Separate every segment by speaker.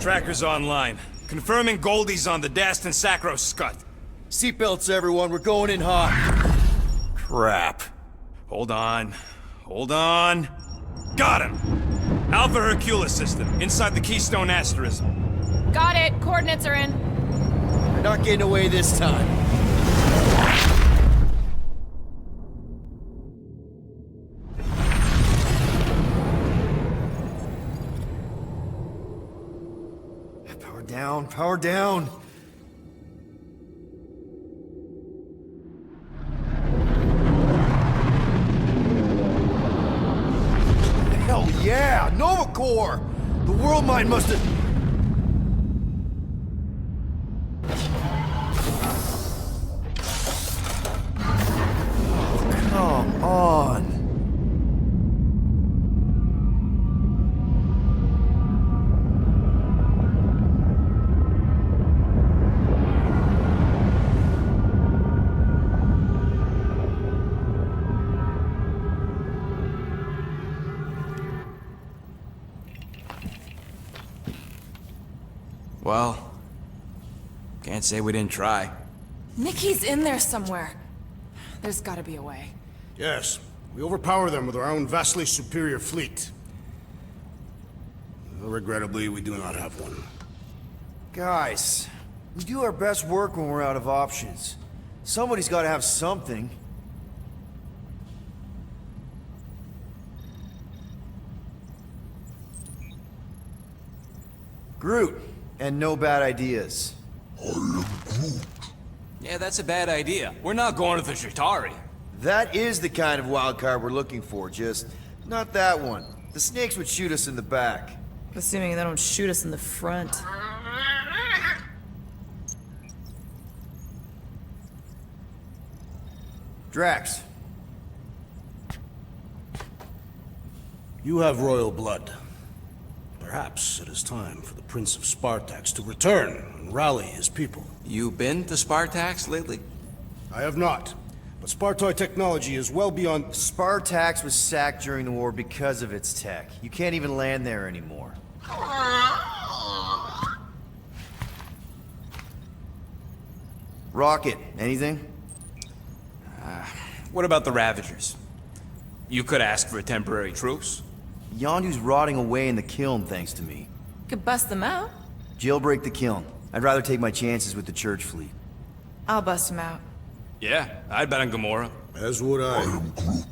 Speaker 1: Tracker's online. Confirming Goldie's on the Dastan Sacro Scut.
Speaker 2: Seatbelts, everyone. We're going in hot.
Speaker 1: Crap. Hold on. Hold on. Got him! Alpha Hercules system, inside the Keystone Asterism.
Speaker 3: Got it. Coordinates are in.
Speaker 2: We're not getting away this time. Power down, power down. Hell yeah! Nova Corps! The World Mine must have... Come on!
Speaker 1: Well, can't say we didn't try.
Speaker 3: Nikki's in there somewhere. There's gotta be a way.
Speaker 4: Yes, we overpower them with our own vastly superior fleet. Regrettably, we do not have one.
Speaker 2: Guys, we do our best work when we're out of options. Somebody's gotta have something. Groot, and no bad ideas.
Speaker 1: Yeah, that's a bad idea. We're not going to the Chitauri.
Speaker 2: That is the kind of wild card we're looking for, just not that one. The snakes would shoot us in the back.
Speaker 3: Assuming they don't shoot us in the front.
Speaker 2: Drax,
Speaker 4: You have royal blood. Perhaps it is time for the Prince of Spartax to return and rally his people.
Speaker 1: You been to Spartax lately?
Speaker 4: I have not, but Spartoid technology is well beyond...
Speaker 2: Spartax was sacked during the war because of its tech. You can't even land there anymore. Rocket, anything?
Speaker 1: What about the Ravagers? You could ask for a temporary truce.
Speaker 2: Yondu's rotting away in the kiln thanks to me.
Speaker 3: Could bust them out.
Speaker 2: Jailbreak the kiln. I'd rather take my chances with the church fleet.
Speaker 3: I'll bust them out.
Speaker 1: Yeah, I'd bet on Gamora.
Speaker 4: As would I.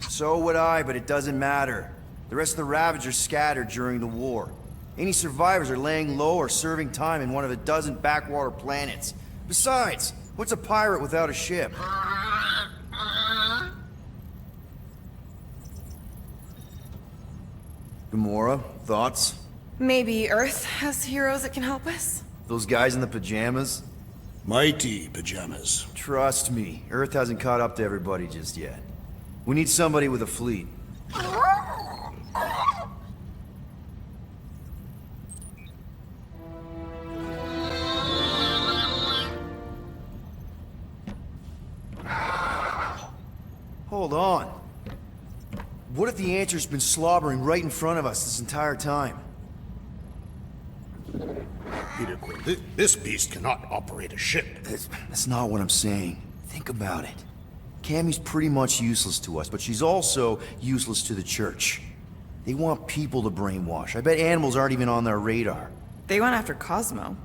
Speaker 2: So would I, but it doesn't matter. The rest of the Ravagers scattered during the war. Any survivors are laying low or serving time in one of a dozen backwater planets. Besides, what's a pirate without a ship? Gamora, thoughts?
Speaker 3: Maybe Earth has heroes that can help us?
Speaker 2: Those guys in the pajamas?
Speaker 4: Mighty pajamas.
Speaker 2: Trust me, Earth hasn't caught up to everybody just yet. We need somebody with a fleet. Hold on. What if the Answer's been slobbering right in front of us this entire time?
Speaker 4: Peter Quill, this beast cannot operate a ship.
Speaker 2: That's not what I'm saying. Think about it. Cammy's pretty much useless to us, but she's also useless to the church. They want people to brainwash. I bet animals aren't even on their radar.
Speaker 3: They went after Cosmo.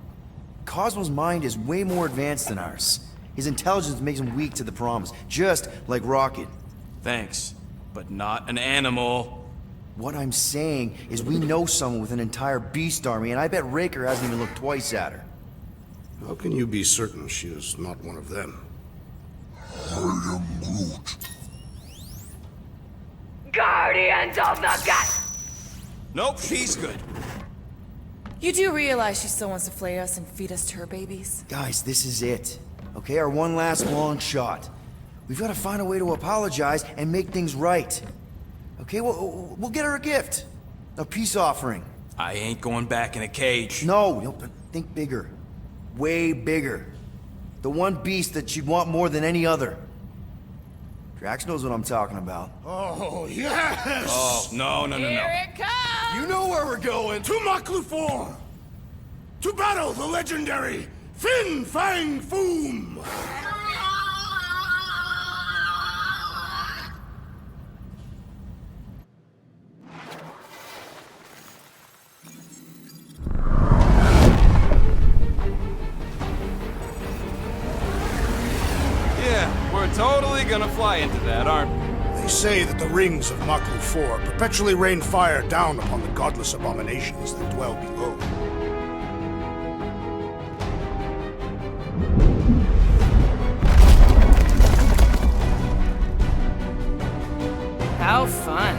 Speaker 2: Cosmo's mind is way more advanced than ours. His intelligence makes him weak to the promise, just like Rocket.
Speaker 1: Thanks, but not an animal.
Speaker 2: What I'm saying is we know someone with an entire beast army, and I bet Raker hasn't even looked twice at her.
Speaker 4: How can you be certain she is not one of them?
Speaker 3: Guardians of the Gut!
Speaker 1: Nope, she's good.
Speaker 3: You do realize she still wants to flay us and feed us to her babies?
Speaker 2: Guys, this is it. Okay, our one last long shot. We've got to find a way to apologize and make things right. Okay, we'll get her a gift. A peace offering.
Speaker 1: I ain't going back in a cage.
Speaker 2: No, think bigger. Way bigger. The one beast that she'd want more than any other. Drax knows what I'm talking about.
Speaker 4: Oh, yes!
Speaker 1: Oh, no.
Speaker 3: Here it comes!
Speaker 2: You know where we're going!
Speaker 4: To Maklufor! To battle the legendary Fin Fang Foom!
Speaker 1: Yeah, we're totally gonna fly into that, aren't we?
Speaker 4: They say that the rings of Maklu 4 perpetually rain fire down upon the godless abominations that dwell below.
Speaker 3: How fun.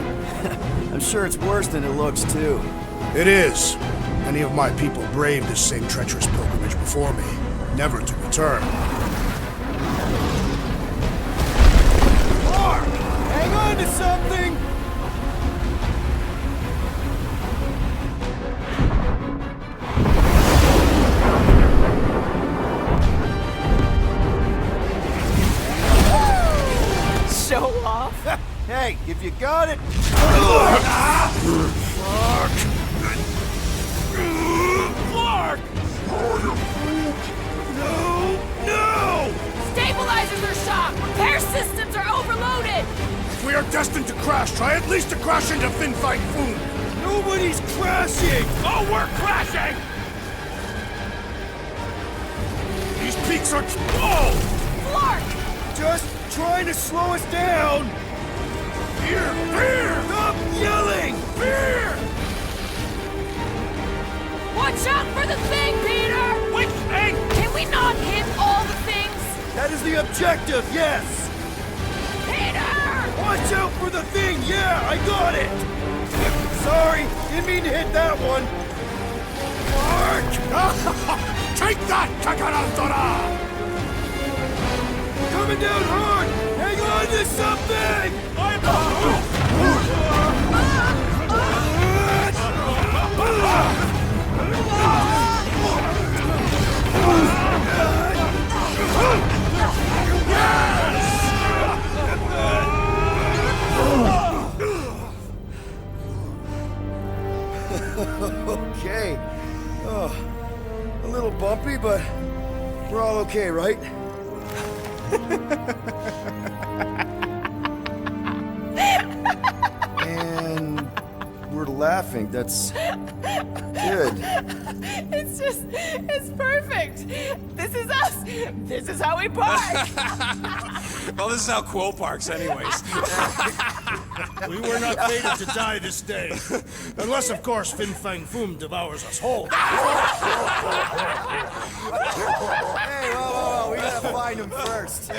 Speaker 2: I'm sure it's worse than it looks, too.
Speaker 4: It is. Many of my people braved this same treacherous pilgrimage before me, never to return.
Speaker 2: Hang on to something!
Speaker 3: Show off.
Speaker 2: Hey, if you got it...
Speaker 1: Clark! No!
Speaker 3: Stabilizers are shot. Repair systems are overloaded.
Speaker 4: If we are destined to crash, try at least to crash into Fin Fang Foom!
Speaker 2: Nobody's crashing!
Speaker 1: Oh, we're crashing!
Speaker 4: These peaks are... Whoa!
Speaker 3: Clark!
Speaker 2: Just trying to slow us down!
Speaker 4: Fear! Fear!
Speaker 2: Stop yelling!
Speaker 4: Fear!
Speaker 3: Watch out for the thing, Peter!
Speaker 1: Which thing?
Speaker 3: Can we not hit all the things?
Speaker 2: That is the objective, yes!
Speaker 3: Peter!
Speaker 2: Watch out for the thing, yeah, I got it! Sorry, didn't mean to hit that one.
Speaker 4: Mark! Take that, Kakarandora!
Speaker 2: Coming down hard! Hang on to something! Okay. Oh, a little bumpy, but we're all okay, right? And we're laughing. That's good.
Speaker 3: It's perfect. This is us. This is how we park.
Speaker 1: Well, this is how Quill parks, anyways.
Speaker 4: We were not fated to die this day. Unless, of course, Fin Fang Foom devours us whole.
Speaker 2: Hey, whoa, we gotta find him first.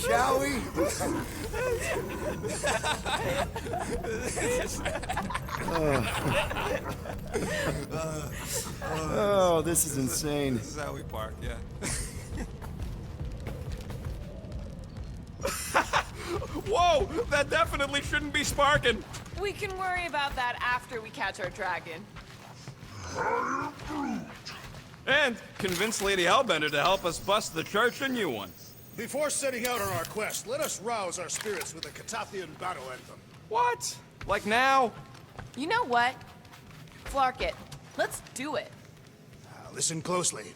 Speaker 2: Shall we? Oh, this is insane.
Speaker 1: This is how we park, yeah. Whoa! That definitely shouldn't be sparking!
Speaker 3: We can worry about that after we catch our dragon.
Speaker 1: And convince Lady Hellbender to help us bust the church a new one.
Speaker 4: Before setting out on our quest, let us rouse our spirits with a Catathian battle anthem.
Speaker 1: What? Like now?
Speaker 3: You know what? Flark it. Let's do it.
Speaker 4: Listen closely.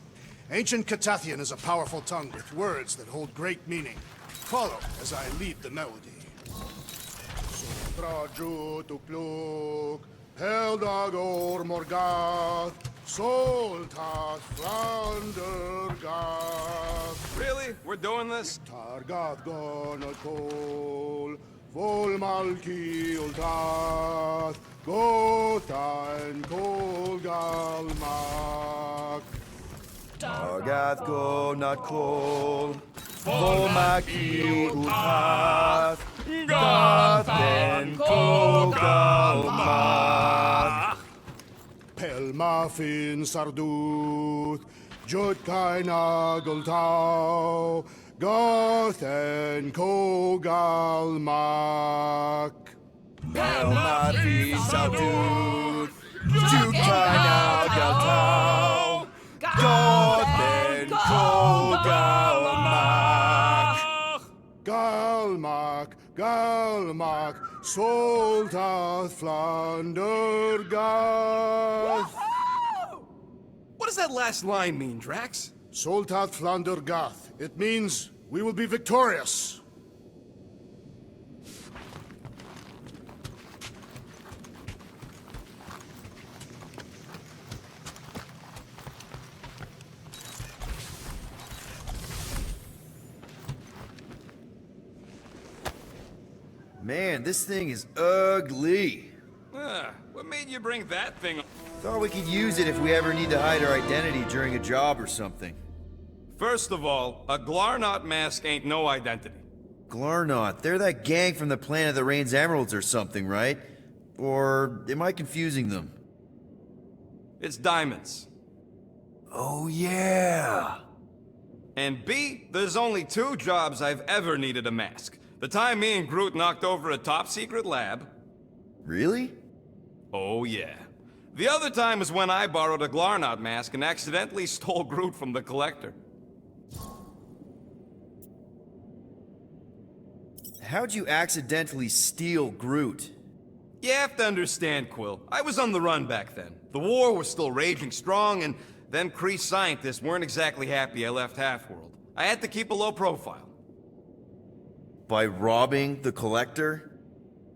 Speaker 4: Ancient Catathian is a powerful tongue with words that hold great meaning. Follow as I lead the melody. Sotraju tupluk, Heldagor Morgath, Soltat Flandergath,
Speaker 1: Really? We're doing this?
Speaker 4: Targath Gonotol, Volmalki Ultath, Gotain Kolgalmak.
Speaker 2: Argath go not cold. Volmaki utat. Gathen kogalmat.
Speaker 4: Pelmafin Sarduth, Jutkai Nageltau, Gothen Kogalmak.
Speaker 2: Pelmati Saldut. Jukai Nageltau. Gothen kogalmat.
Speaker 4: Galmak, Galmak, Soltath Flandergath.
Speaker 1: does that last line mean, Drax?
Speaker 5: Soltat Flander Gath. It means we will be victorious.
Speaker 2: Man, this thing is ugly.
Speaker 1: What made you bring that thing?
Speaker 2: Thought we could use it if we ever need to hide our identity during a job or something.
Speaker 1: First of all, a Glarnot mask ain't no identity.
Speaker 2: Glarnot, they're that gang from the planet that rains emeralds or something, right? Or am I confusing them?
Speaker 1: It's diamonds.
Speaker 2: Oh yeah!
Speaker 1: And B, there's only 2 jobs I've ever needed a mask. The time me and Groot knocked over a top-secret lab.
Speaker 2: Really?
Speaker 1: Oh yeah. The other time is when I borrowed a Glarnot mask and accidentally stole Groot from the Collector.
Speaker 2: How'd you accidentally steal Groot?
Speaker 1: You have to understand, Quill. I was on the run back then. The war was still raging strong, and them Kree scientists weren't exactly happy I left Half-World. I had to keep a low profile.
Speaker 2: By robbing the Collector?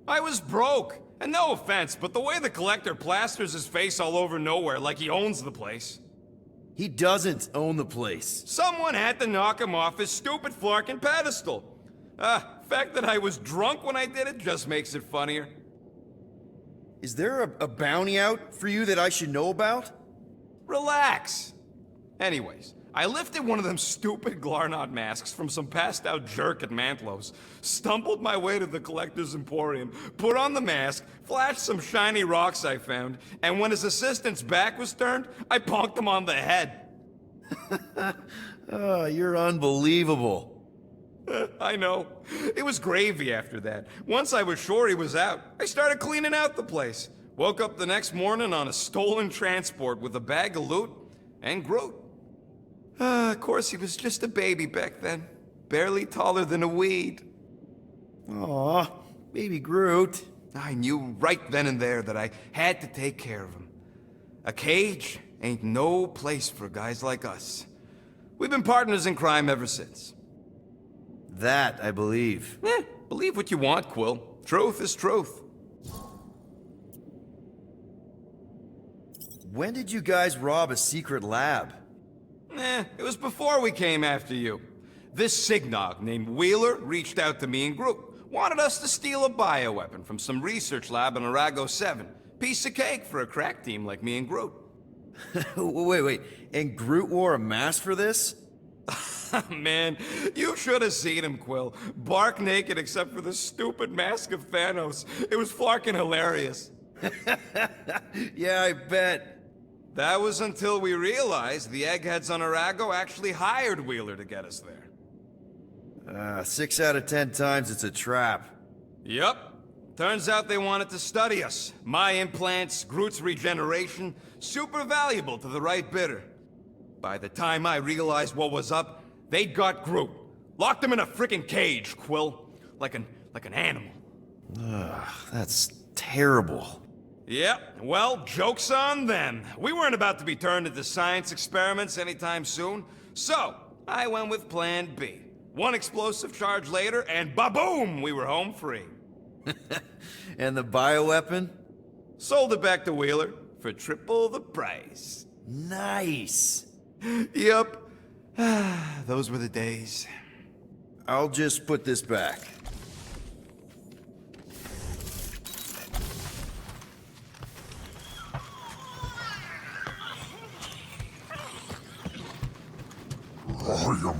Speaker 1: I was broke. And no offense, but the way the Collector plasters his face all over nowhere like he owns the place.
Speaker 2: He doesn't own the place.
Speaker 1: Someone had to knock him off his stupid flarkin' pedestal. Fact that I was drunk when I did it just makes it funnier.
Speaker 2: Is there a bounty out for you that I should know about?
Speaker 1: Relax. Anyways, I lifted one of them stupid Glarnot masks from some passed-out jerk at Mantlos, stumbled my way to the Collector's Emporium, put on the mask, flashed some shiny rocks I found, and when his assistant's back was turned, I bonked him on the head.
Speaker 2: Oh, you're unbelievable.
Speaker 1: I know. It was gravy after that. Once I was sure he was out, I started cleaning out the place. Woke up the next morning on a stolen transport with a bag of loot and Groot. Of course, he was just a baby back then. Barely taller than a weed.
Speaker 2: Aw, baby Groot.
Speaker 1: I knew right then and there that I had to take care of him. A cage ain't no place for guys like us. We've been partners in crime ever since.
Speaker 2: That I believe.
Speaker 1: Believe what you want, Quill. Truth is truth.
Speaker 2: When did you guys rob a secret lab?
Speaker 1: It was before we came after you. This Signog named Wheeler reached out to me and Groot. Wanted us to steal a bioweapon from some research lab in Arago 7. Piece of cake for a crack team like me and Groot.
Speaker 2: Wait. And Groot wore a mask for this?
Speaker 1: Man, you should have seen him, Quill. Bark naked except for the stupid mask of Thanos. It was flarkin' hilarious.
Speaker 2: Yeah, I bet.
Speaker 1: That was until we realized the eggheads on Arago actually hired Wheeler to get us there.
Speaker 2: 6 out of 10 times it's a trap.
Speaker 1: Yup. Turns out they wanted to study us. My implants, Groot's regeneration, super valuable to the right bidder. By the time I realized what was up, they'd got Groot. Locked him in a frickin' cage, Quill. Like an animal.
Speaker 2: That's terrible.
Speaker 1: Yep, well, joke's on them. We weren't about to be turned into science experiments anytime soon, so I went with Plan B. One explosive charge later, and ba-boom, we were home free.
Speaker 2: And the bioweapon?
Speaker 1: Sold it back to Wheeler for triple the price.
Speaker 2: Nice.
Speaker 1: Yep. Those were the days.
Speaker 2: I'll just put this back. The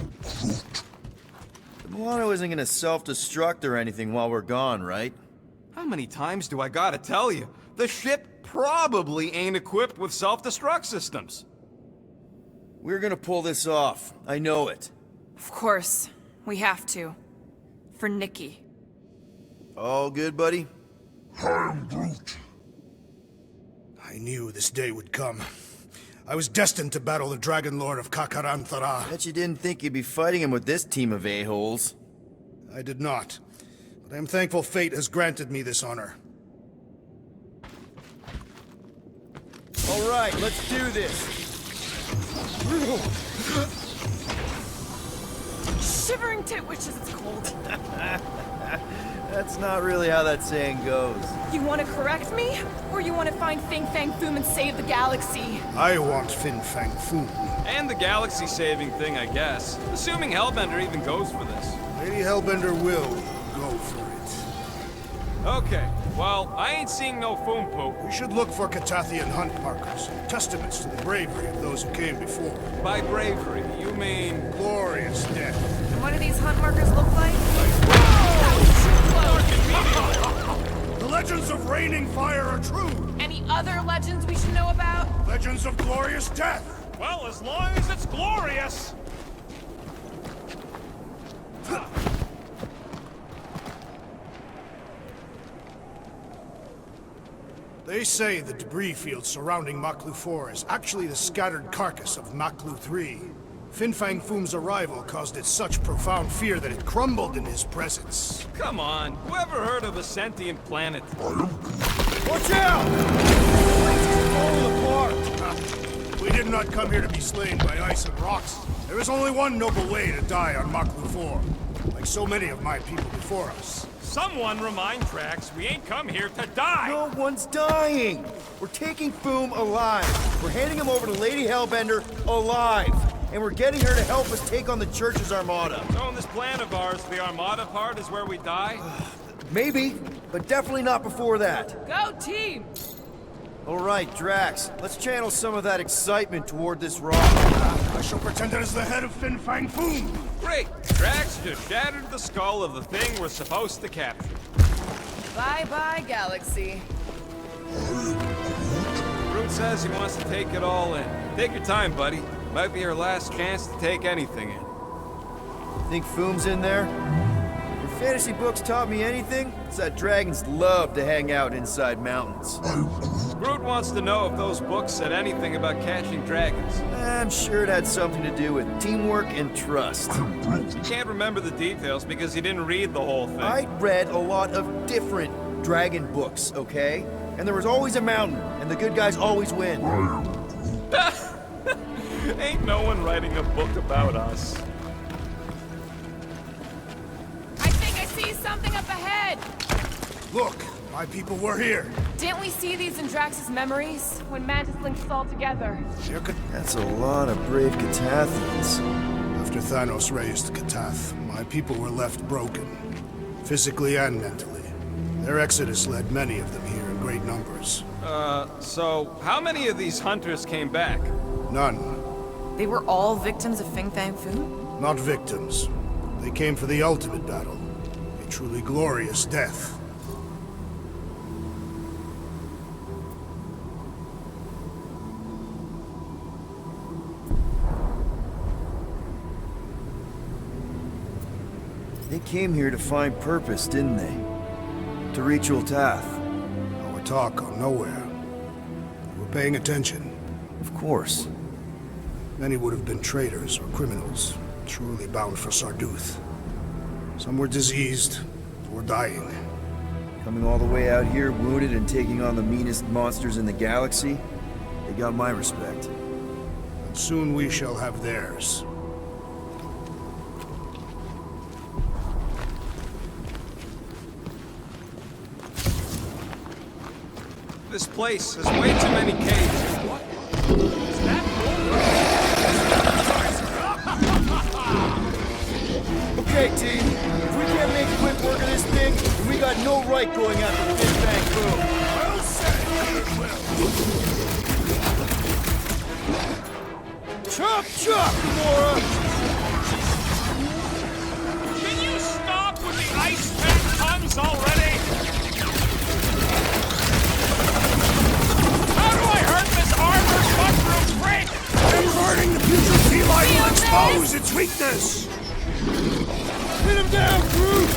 Speaker 2: Milano isn't gonna self-destruct or anything while we're gone, right?
Speaker 1: How many times do I gotta tell you? The ship probably ain't equipped with self-destruct systems.
Speaker 2: We're gonna pull this off. I know it.
Speaker 3: Of course. We have to. For Nikki.
Speaker 2: All good, buddy?
Speaker 5: I am Groot.
Speaker 4: I knew this day would come. I was destined to battle the Dragon Lord of Kakaranthara.
Speaker 2: Bet you didn't think you'd be fighting him with this team of a-holes.
Speaker 4: I did not. But I am thankful fate has granted me this honor.
Speaker 2: All right, let's do this.
Speaker 3: Shivering tit wishes it's cold.
Speaker 2: That's not really how that saying goes.
Speaker 3: You want to correct me? Or you want to find Fin Fang Foom and save the galaxy?
Speaker 5: I want Fin Fang Foom.
Speaker 1: And the galaxy-saving thing, I guess. Assuming Hellbender even goes for this.
Speaker 5: Lady Hellbender will go for it.
Speaker 1: Okay, well, I ain't seeing no foom poop.
Speaker 5: We should look for Catathian hunt markers, testaments to the bravery of those who came before.
Speaker 1: By bravery, you mean...
Speaker 5: Glorious death.
Speaker 3: And what do these hunt markers look like?
Speaker 5: The legends of raining fire are true.
Speaker 3: Any other legends we should know about?
Speaker 5: Legends of glorious death.
Speaker 1: Well, as long as it's glorious!
Speaker 5: They say the debris field surrounding Maklu 4 is actually the scattered carcass of Maklu 3. Fin Fang Foom's arrival caused it such profound fear that it crumbled in his presence.
Speaker 1: Come on, whoever heard of a sentient planet?
Speaker 2: Watch out! Falling apart!
Speaker 5: We did not come here to be slain by ice and rocks. There is only one noble way to die on Maklu 4, like so many of my people before us.
Speaker 1: Someone remind Drax we ain't come here to die!
Speaker 2: No one's dying! We're taking Foom alive. We're handing him over to Lady Hellbender alive. And we're getting her to help us take on the Church's armada.
Speaker 1: So in this plan of ours, the Armada part is where we die?
Speaker 2: Maybe, but definitely not before that.
Speaker 3: Go team!
Speaker 2: All right, Drax, let's channel some of that excitement toward this rock.
Speaker 5: I shall pretend it is the head of Fin Fang Foom.
Speaker 1: Great! Drax just shattered the skull of the thing we're supposed to capture.
Speaker 3: Bye-bye, galaxy.
Speaker 1: Groot says he wants to take it all in. Take your time, buddy. Might be our last chance to take anything in.
Speaker 2: Think Foom's in there? If fantasy books taught me anything, it's that dragons love to hang out inside mountains.
Speaker 1: Groot wants to know if those books said anything about catching dragons.
Speaker 2: I'm sure it had something to do with teamwork and trust.
Speaker 1: He can't remember the details because he didn't read the whole thing.
Speaker 2: I read a lot of different dragon books, okay? And there was always a mountain, and the good guys always win.
Speaker 1: Ain't no one writing a book about us.
Speaker 3: I think I see something up ahead!
Speaker 5: Look, my people were here.
Speaker 3: Didn't we see these in Drax's memories? When Mantis linked us all together?
Speaker 5: There could...
Speaker 2: That's a lot of brave Catathians.
Speaker 5: After Thanos raised Katath, my people were left broken, physically and mentally. Their exodus led many of them here in great numbers.
Speaker 1: So how many of these hunters came back?
Speaker 5: None.
Speaker 3: They were all victims of Fin Fang Foom?
Speaker 5: Not victims. They came for the ultimate battle. A truly glorious death.
Speaker 2: They came here to find purpose, didn't they? To reach Ultath.
Speaker 5: Our talk gone nowhere. You were paying attention.
Speaker 2: Of course.
Speaker 5: Many would have been traitors or criminals, truly bound for Sarduth. Some were diseased, or dying.
Speaker 2: Coming all the way out here, wounded and taking on the meanest monsters in the galaxy, they got my respect.
Speaker 5: And soon we shall have theirs.
Speaker 1: This place has way too many caves. What? Is that
Speaker 2: Okay, team. If we can't make quick work of this thing, then we got no right going after Fin Fang Foom.
Speaker 5: Well said,
Speaker 2: Chop, chop, Gamora!
Speaker 1: Can you stop with the ice pack puns already? How do I hurt this armor mushroom freak?
Speaker 5: Converting the future feline will expose its weakness!
Speaker 2: Hit him down, Groot!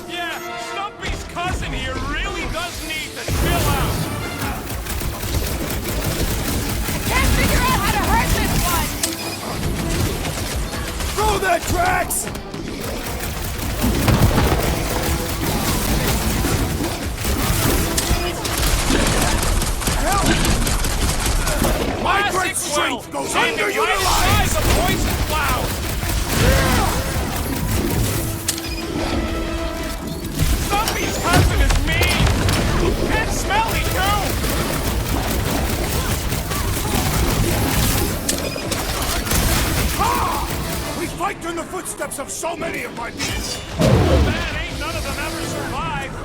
Speaker 1: Yeah, Stumpy's cousin here really does need to chill out.
Speaker 3: Can't figure out how to hurt this one!
Speaker 2: Throw that, Drax!
Speaker 5: strength goes
Speaker 1: Aiming right
Speaker 5: underutilized!
Speaker 1: inside the poison cloud! Stumpy's cousin is mean! And smelly, too!
Speaker 5: We fight in the footsteps of so many of my beasts!
Speaker 1: Man, ain't none of them ever survived!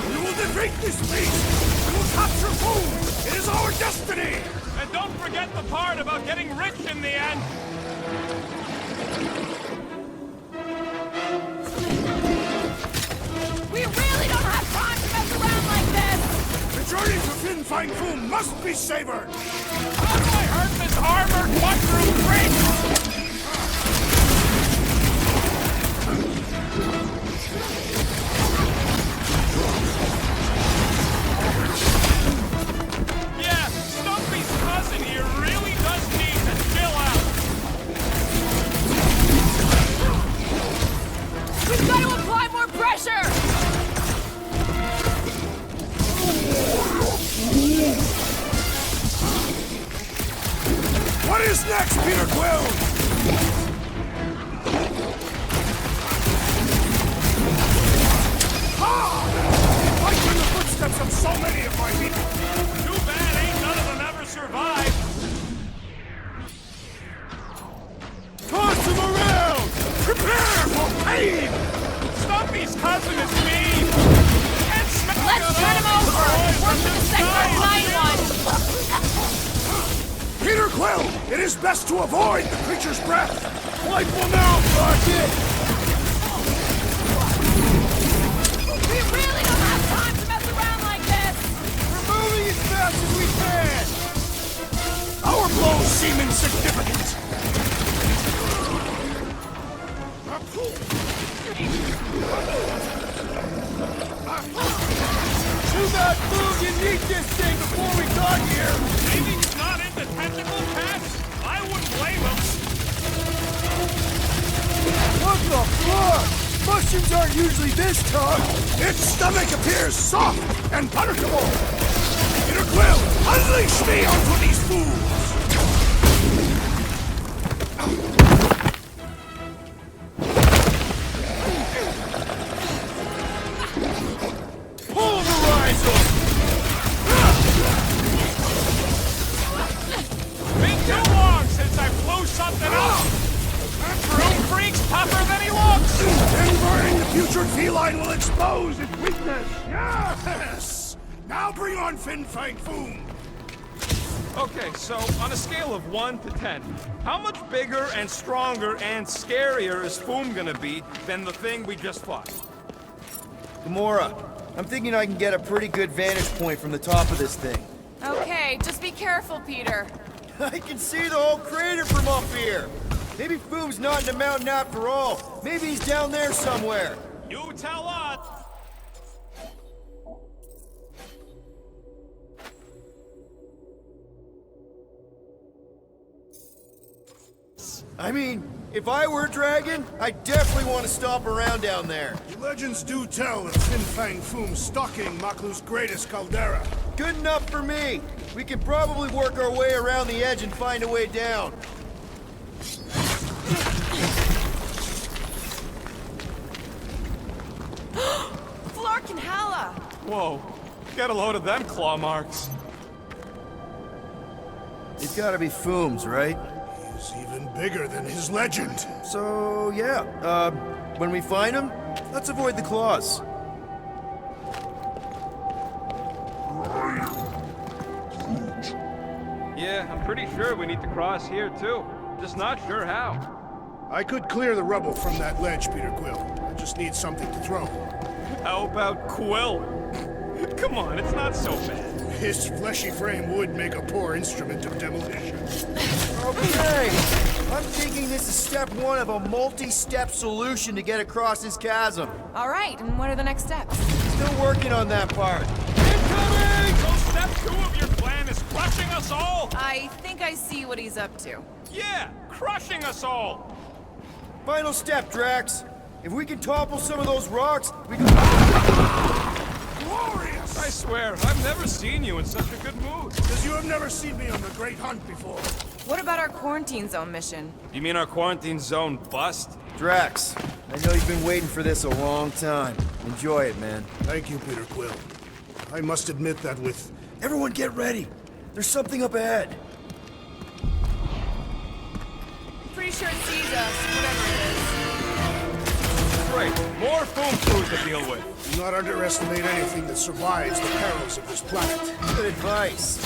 Speaker 5: We will defeat this beast! We will capture food! It is our destiny!
Speaker 1: And don't forget the part about getting rich in the end!
Speaker 3: We really don't have time to mess around like this!
Speaker 5: The journey to Fin Fang Foom must be savored!
Speaker 1: How do I hurt this armored mushroom freak? Yeah, Stumpy's cousin here really does need to chill out.
Speaker 3: We've got to apply more pressure!
Speaker 5: What is next, Peter Quill? Fight in the footsteps of so many of my people!
Speaker 1: Too bad ain't none of them ever survived.
Speaker 5: Toss him around! Prepare for pain!
Speaker 1: Stumpy's cousin is mean. And
Speaker 3: Let's turn him over! Work with the Sector 9-1!
Speaker 5: Peter Quill, it is best to avoid the creature's breath! Wipe them out, Rocket!
Speaker 3: We really don't have time to mess around like this!
Speaker 5: We're moving as fast as we can! Our blows seem insignificant! Too bad food you need this thing before we got here!
Speaker 1: maybe he's not into tentacle cats. I wouldn't blame him.
Speaker 5: What the fuck? Mushrooms aren't usually this tough! Its stomach appears soft and punishable! Peter Quill, unleash me onto these fools! Pulverize them!
Speaker 1: Been too long since I blew something up. Room freak's tougher than he looks.
Speaker 5: Converting the putrid feline will expose its weakness! Yes! Now bring on Fin Fang Foom!
Speaker 1: Okay, so on a scale of 1 to 10, how much bigger and stronger and scarier is Foom gonna be than the thing we just fought?
Speaker 2: Gamora, I'm thinking I can get a pretty good vantage point from the top of this thing.
Speaker 3: Okay, just be careful, Peter.
Speaker 2: I can see the whole crater from up here. Maybe Foom's not in the mountain after all. Maybe he's down there somewhere.
Speaker 1: You tell us.
Speaker 2: I mean, if I were a dragon, I'd definitely want to stop around down there.
Speaker 5: Legends do tell of Fin Fang Foom stalking Maklu's greatest caldera.
Speaker 2: Good enough for me. We can probably work our way around the edge and find a way down.
Speaker 3: Flark and Hala!
Speaker 1: Whoa, get a load of them claw marks.
Speaker 2: It's gotta be Foom's, right?
Speaker 5: He's even bigger than his legend.
Speaker 2: So, yeah, when we find him, let's avoid the claws.
Speaker 1: Yeah, I'm pretty sure we need to cross here too. Just not sure how.
Speaker 5: I could clear the rubble from that ledge, Peter Quill. I just need something to throw.
Speaker 1: How about Quill? Come on, it's not so bad.
Speaker 5: His fleshy frame would make a poor instrument of demolition.
Speaker 2: Okay, I'm thinking this is step one of a multi-step solution to get across this chasm.
Speaker 3: All right, and what are the next steps?
Speaker 2: Still working on that part.
Speaker 1: Incoming! So step 2 of your plan is crushing us all?
Speaker 3: I think I see what he's up to.
Speaker 1: Yeah, crushing us all!
Speaker 2: Final step, Drax. If we can topple some of those rocks, we can...
Speaker 5: Glorious!
Speaker 1: I swear, I've never seen you in such a good mood.
Speaker 5: Because you have never seen me on the Great Hunt before.
Speaker 3: What about our quarantine zone mission?
Speaker 1: You mean our quarantine zone bust?
Speaker 2: Drax, I know you've been waiting for this a long time. Enjoy it, man.
Speaker 5: Thank you, Peter Quill. I must admit that with...
Speaker 2: Everyone get ready. There's something up ahead.
Speaker 3: Pretty sure it sees us, whatever
Speaker 1: Great, more foam crews to deal with.
Speaker 5: Do not underestimate anything that survives the perils of this planet.
Speaker 2: Good advice.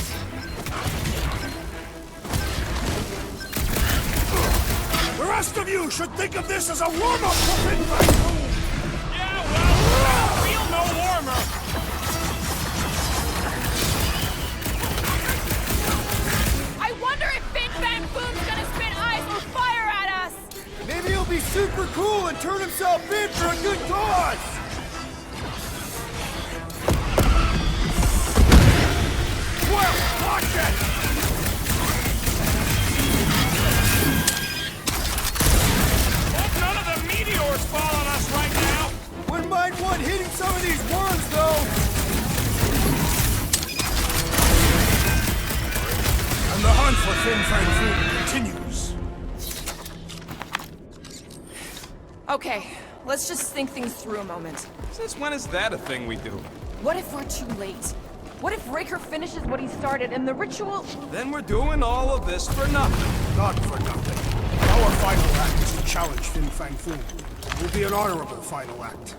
Speaker 5: The rest of you should think of this as a warm-up for Fin Fang Foom!
Speaker 1: Yeah, well, feel no warmer.
Speaker 3: I wonder if Fin Fang Foom's gonna spit ice or fire at us!
Speaker 2: Maybe he'll be super cool and turn himself in for a good cause!
Speaker 5: Well, watch it!
Speaker 1: Hope none of the meteors fall on us right now.
Speaker 2: Wouldn't mind one hitting some of these worms, though!
Speaker 5: And the hunt for Fin Fang Foom continues.
Speaker 3: Okay, let's just think things through a moment.
Speaker 1: Since when is that a thing we do?
Speaker 3: What if we're too late? What if Raker finishes what he started and the ritual...
Speaker 1: Then we're doing all of this for nothing.
Speaker 5: Not for nothing. Our final act is to challenge Fin Fang Foom. It will be an honorable final act.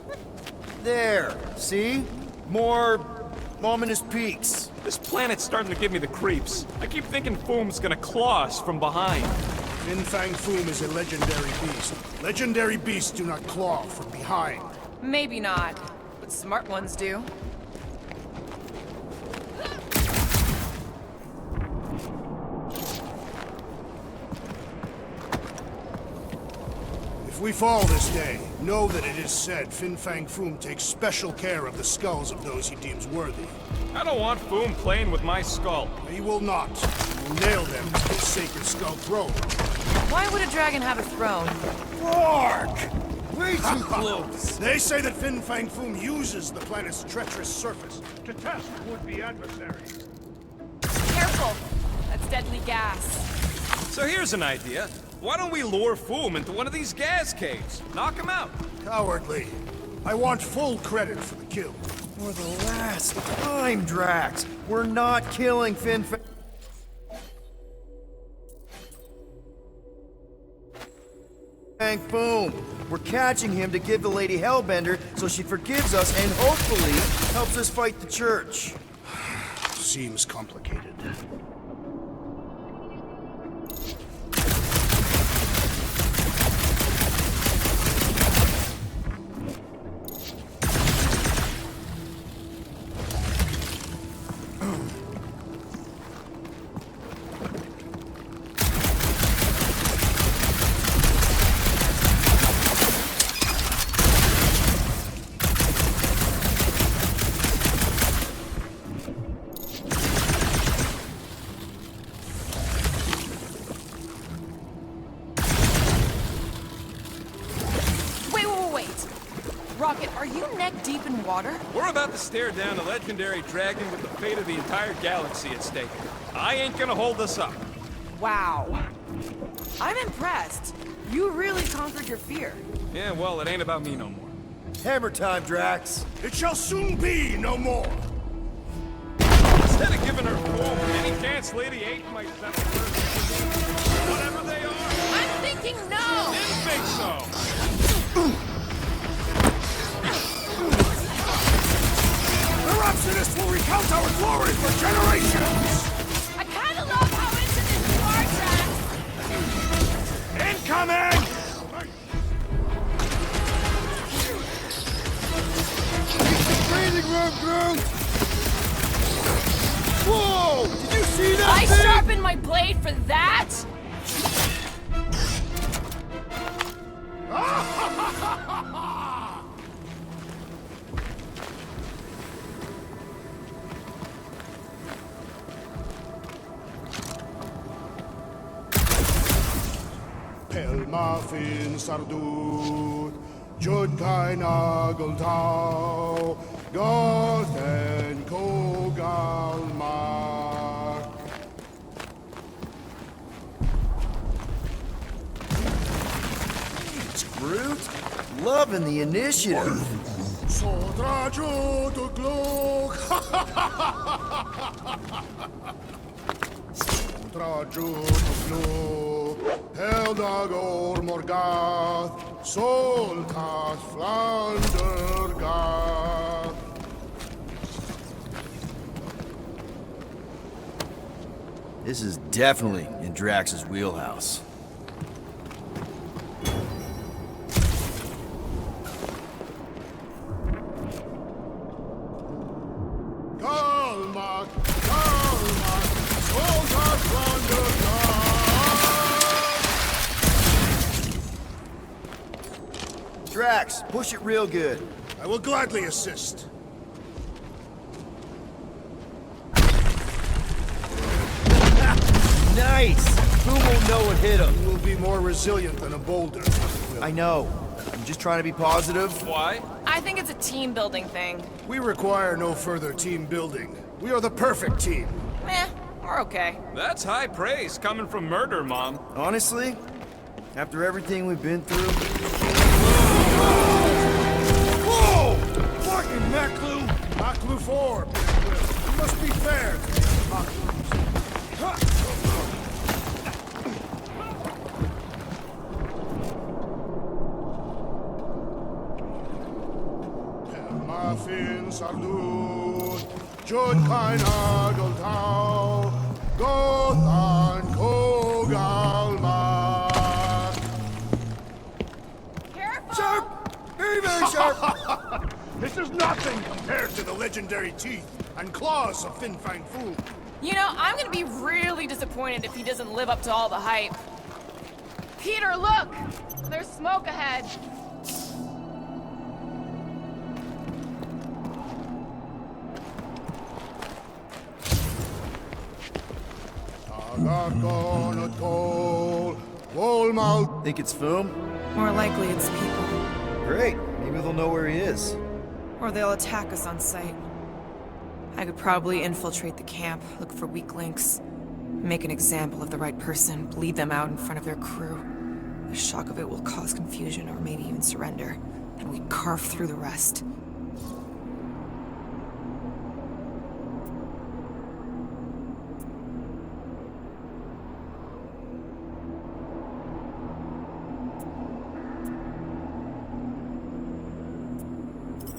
Speaker 2: There, see? More ominous peaks.
Speaker 1: This planet's starting to give me the creeps. I keep thinking Foom's gonna claw us from behind.
Speaker 5: Fin Fang Foom is a legendary beast. Legendary beasts do not claw from behind.
Speaker 3: Maybe not, but smart ones do.
Speaker 5: If we fall this day, know that it is said Fin Fang Foom takes special care of the skulls of those he deems worthy.
Speaker 1: I don't want Foom playing with my skull.
Speaker 5: He will not. He will nail them to his sacred skull throne.
Speaker 3: Why would a dragon have a throne?
Speaker 5: Roark!
Speaker 2: Way too close!
Speaker 5: They say that Fin Fang Foom uses the planet's treacherous surface to test would-be adversaries.
Speaker 3: Careful! That's deadly gas.
Speaker 1: So here's an idea. Why don't we lure Foom into one of these gas caves? Knock him out.
Speaker 5: Cowardly. I want full credit for the kill.
Speaker 2: For the last time, Drax! We're not killing Fin Fang Foom. We're catching him to give the Lady Hellbender so she forgives us and hopefully helps us fight the Church.
Speaker 5: Seems complicated.
Speaker 3: Rocket, are you neck deep in water?
Speaker 1: We're about to stare down a legendary dragon with the fate of the entire galaxy at stake. I ain't gonna hold us up.
Speaker 3: Wow. I'm impressed. You really conquered your fear.
Speaker 1: Yeah, well, it ain't about me no more.
Speaker 2: Hammer time, Drax.
Speaker 5: It shall soon be no more.
Speaker 1: Instead of giving her Foom any chance Lady 8 might settle her, whatever they are,
Speaker 3: I'm thinking no!
Speaker 1: didn't think so.
Speaker 5: The Rhapsodists will recount our glory for generations!
Speaker 3: I kinda love how into this you are, Drax!
Speaker 5: Incoming!
Speaker 2: Breathing room, Groot! Whoa! Did you see that
Speaker 3: I
Speaker 2: thing?
Speaker 3: sharpened my blade for that?
Speaker 5: Pale Muffin Sardut, Jud Kain Agultau, Gothen Kogalmar.
Speaker 2: Groot? Loving the initiative.
Speaker 5: Sodra Jud Glug. Sodra Jud Glug. Heldagor Morgath. Solkat Flandergath.
Speaker 2: This is definitely in Drax's wheelhouse.
Speaker 5: Galmak, Galmak, Solkat Flandergath.
Speaker 2: Drax, push it real good.
Speaker 5: I will gladly assist.
Speaker 2: Nice! Who will know what hit him?
Speaker 5: You will be more resilient than a boulder.
Speaker 2: I know. I'm just trying to be positive.
Speaker 1: Why?
Speaker 3: I think it's a team building thing.
Speaker 5: We require no further team building. We are the perfect team.
Speaker 3: Meh, we're okay.
Speaker 1: That's high praise coming from Murder Mom.
Speaker 2: Honestly, after everything we've been through...
Speaker 5: Whoa! Fucking Maklu! Maklu 4, you must be fair to these Maklus. Muffin Sardut, Jud Kain Agultau, Gothan Kogalmar.
Speaker 3: Careful!
Speaker 5: Sharp! Very, very sharp! This is nothing compared to the legendary teeth and claws of Fin Fang Foom.
Speaker 3: You know, I'm gonna be really disappointed if he doesn't live up to all the hype. Peter, look! There's smoke ahead.
Speaker 2: Think it's Foom?
Speaker 3: More likely it's people.
Speaker 2: Great. Maybe they'll know where he is.
Speaker 3: Or they'll attack us on sight. I could probably infiltrate the camp, look for weak links, make an example of the right person, bleed them out in front of their crew. The shock of it will cause confusion or maybe even surrender, and we'd carve through the rest.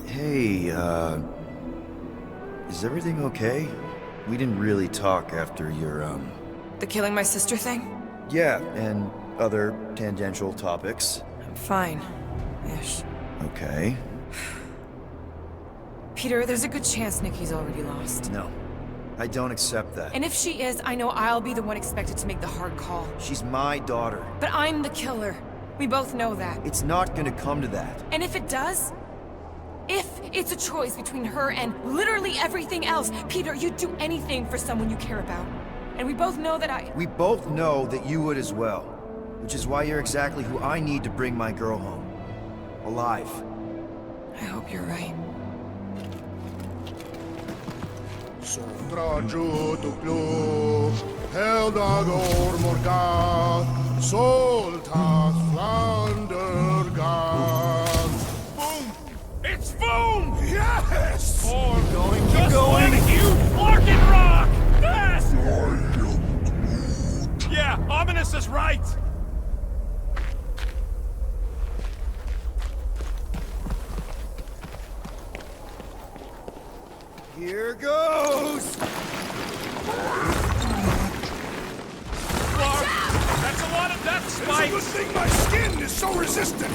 Speaker 2: Hey, is everything okay? We didn't really talk after your,
Speaker 3: The killing my sister thing?
Speaker 2: Yeah, and other tangential topics.
Speaker 3: I'm fine. Ish.
Speaker 2: Okay.
Speaker 3: Peter, there's a good chance Nikki's already lost.
Speaker 2: No, I don't accept that.
Speaker 3: And if she is, I know I'll be the one expected to make the hard call.
Speaker 2: She's my daughter.
Speaker 3: But I'm the killer. We both know that.
Speaker 2: It's not gonna come to that.
Speaker 3: And if it does? If it's a choice between her and literally everything else, Peter, you'd do anything for someone you care about. And we both know that
Speaker 2: We both know that you would as well. Which is why you're exactly who I need to bring my girl home. Alive.
Speaker 3: I hope you're right.
Speaker 5: Sodra Jutuplu, Heldagor Morgath, Soltat Flandergath.
Speaker 1: Boom! It's Boom!
Speaker 5: Yes!
Speaker 1: Keep
Speaker 2: going,
Speaker 1: Just
Speaker 2: going.
Speaker 1: let you fucking rock! Yes! Yeah, Ominous is right!
Speaker 2: Here goes!
Speaker 1: Clark, that's a lot of death
Speaker 5: It's a
Speaker 1: spikes!
Speaker 5: good thing my skin is so resistant!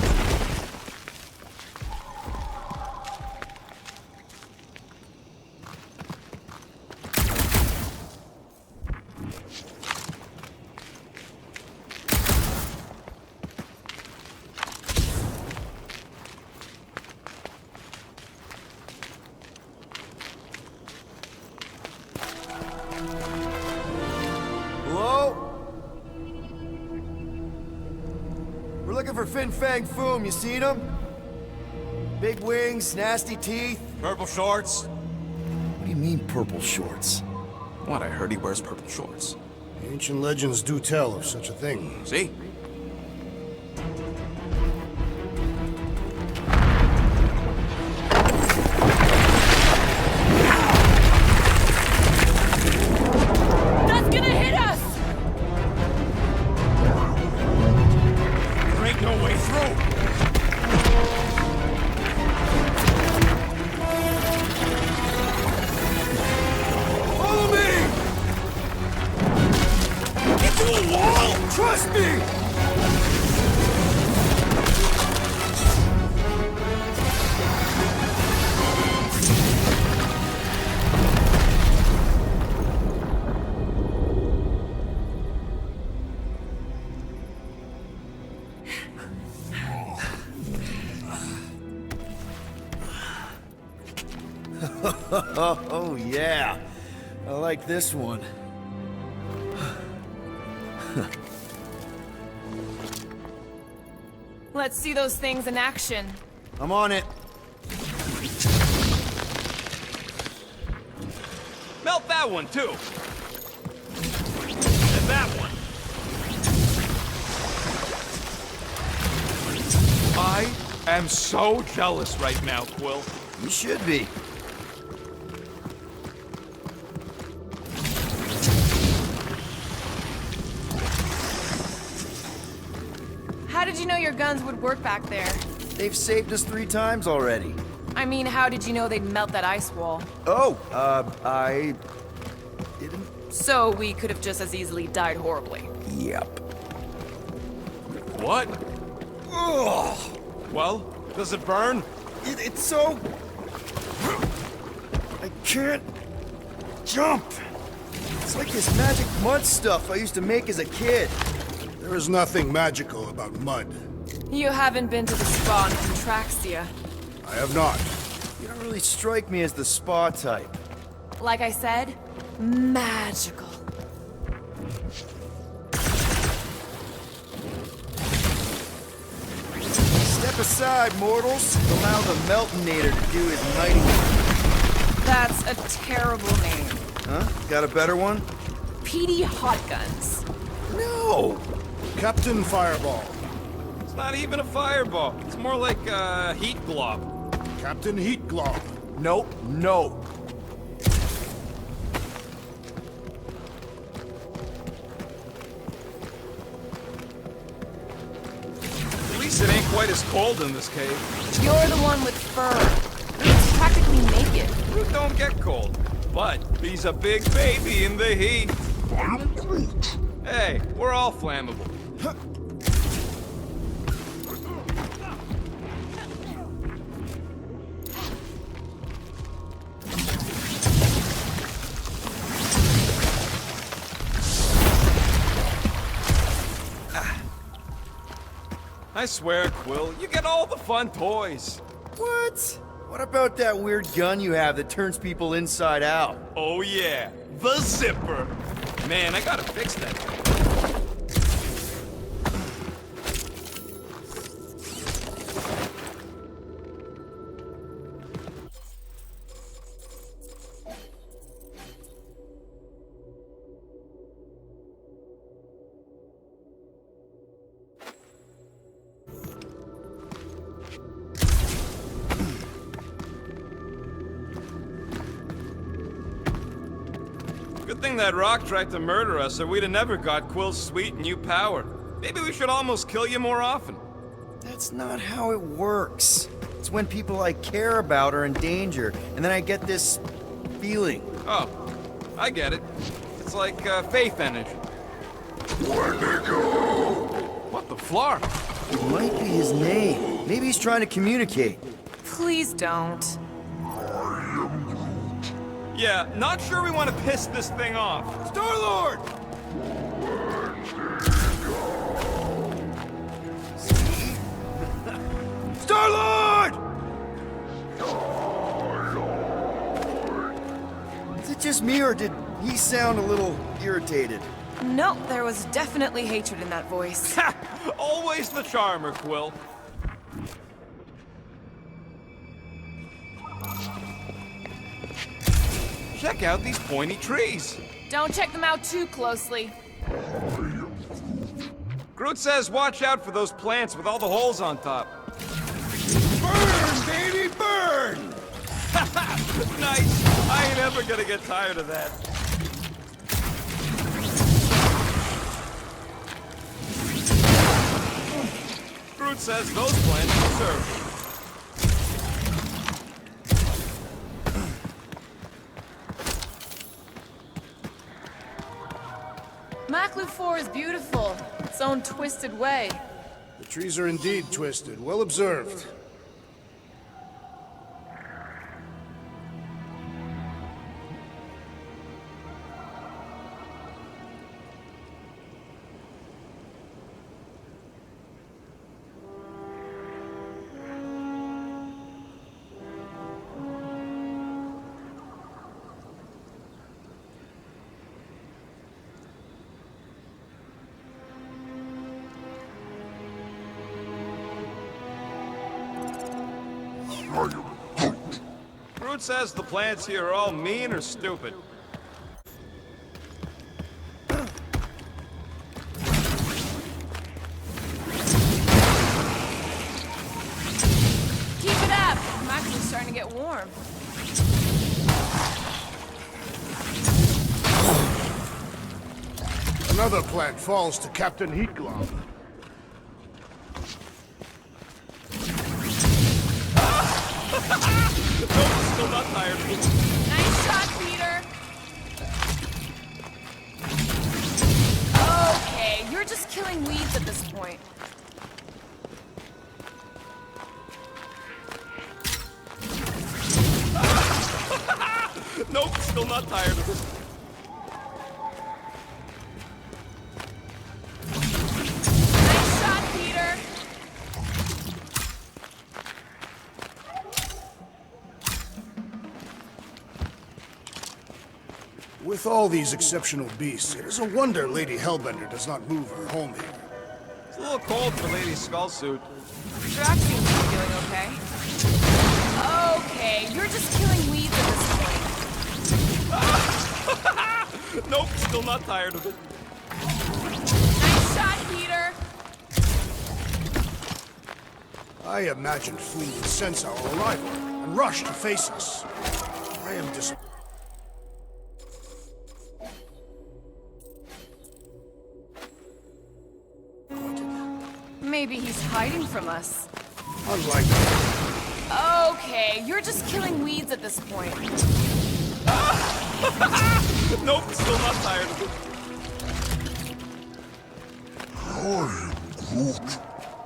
Speaker 2: Hello? Fin Fang Foom, you seen him? Big wings, nasty teeth.
Speaker 1: Purple shorts?
Speaker 2: What do you mean, purple shorts?
Speaker 1: What, I heard he wears purple shorts.
Speaker 5: Ancient legends do tell of such a thing.
Speaker 1: See?
Speaker 3: That's gonna hit us!
Speaker 1: There ain't no way through!
Speaker 2: Follow me!
Speaker 1: Into a wall!
Speaker 2: Trust me! Oh, yeah. I like this one.
Speaker 3: Let's see those things in action.
Speaker 2: I'm on it.
Speaker 1: Melt that one, too! And that one! I am so jealous right now, Quill.
Speaker 2: You should be.
Speaker 3: How did you know your guns would work back there?
Speaker 2: They've saved us 3 times already.
Speaker 3: I mean, how did you know they'd melt that ice wall?
Speaker 2: Oh, I didn't.
Speaker 3: So we could have just as easily died horribly.
Speaker 2: Yep.
Speaker 1: What?
Speaker 2: Ugh.
Speaker 1: Well, does it burn?
Speaker 2: It's so. I can't jump. It's like this magic mud stuff I used to make as a kid.
Speaker 5: There is nothing magical about mud.
Speaker 3: You haven't been to the spa in Contraxia.
Speaker 5: I have not.
Speaker 2: You don't really strike me as the spa type.
Speaker 3: Like I said, magical.
Speaker 2: Step aside, mortals. Allow the Meltonator to do his mighty work.
Speaker 3: That's a terrible name.
Speaker 2: Huh? Got a better one?
Speaker 3: PD Hot Guns.
Speaker 2: No!
Speaker 5: Captain Fireball.
Speaker 1: It's not even a fireball. It's more like a heat glob.
Speaker 5: Captain Heat Glob.
Speaker 2: Nope, no.
Speaker 1: At least it ain't quite as cold in this cave.
Speaker 3: You're the one with fur. It's practically naked.
Speaker 1: Fruit don't get cold. But he's a big baby in the heat. Hey, we're all flammable. I swear, Quill, you get all the fun toys.
Speaker 2: What? What about that weird gun you have that turns people inside out?
Speaker 1: Oh yeah, the zipper. Man, I gotta fix that thing. Good thing that rock tried to murder us, or we'd have never got Quill's sweet new power. Maybe we should almost kill you more often.
Speaker 2: That's not how it works. It's when people I care about are in danger, and then I get this feeling.
Speaker 1: Oh, I get it. It's like faith energy. What the flar?
Speaker 2: It might be his name. Maybe he's trying to communicate.
Speaker 3: Please don't.
Speaker 1: Yeah, not sure we want to piss this thing off.
Speaker 2: Star-Lord! Star-Lord! Is it just me, or did he sound a little irritated?
Speaker 3: Nope, there was definitely hatred in that voice.
Speaker 1: Ha! Always the charmer, Quill. Check out these pointy trees.
Speaker 3: Don't check them out too closely.
Speaker 1: Groot says watch out for those plants with all the holes on top.
Speaker 2: Burn, baby, burn!
Speaker 1: Nice! I ain't ever gonna get tired of that. Groot says those plants deserve it.
Speaker 3: Maklu 4 is beautiful. Its own twisted way.
Speaker 5: The trees are indeed twisted. Well observed.
Speaker 1: Groot says the plants here are all mean or stupid.
Speaker 3: Keep it up! Maklu's starting to get warm.
Speaker 5: Another plant falls to Captain Heatglove.
Speaker 1: Nope, still not tired.
Speaker 3: Nice shot, Peter! Okay, you're just killing weeds at this point.
Speaker 1: Nope, still not tired of this.
Speaker 3: Nice shot, Peter!
Speaker 5: With all these exceptional beasts, it is a wonder Lady Hellbender does not move her home here.
Speaker 1: It's a little cold for Lady Skullsuit.
Speaker 3: Drax seems to be doing okay. Okay, you're just killing weeds at this point.
Speaker 1: Nope, still not tired of it.
Speaker 3: Nice shot, Peter!
Speaker 5: I imagined Flea would sense our arrival and rush to face us. I am disappointed.
Speaker 3: Maybe he's hiding from us.
Speaker 5: Unlikely.
Speaker 3: Okay, you're just killing weeds at this point.
Speaker 1: Nope, still not tired of it.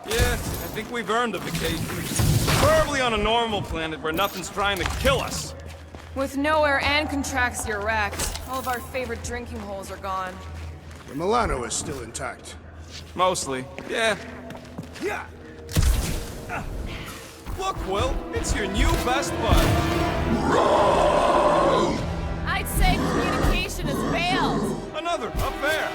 Speaker 1: Yeah, I think we've earned a vacation. Preferably on a normal planet where nothing's trying to kill us.
Speaker 3: With nowhere and Contraxia wrecked, all of our favorite drinking holes are gone.
Speaker 5: The Milano is still intact.
Speaker 1: Mostly, yeah. Yeah. Look, Will, it's your new best bud.
Speaker 3: I'd say communication has failed.
Speaker 1: Another affair.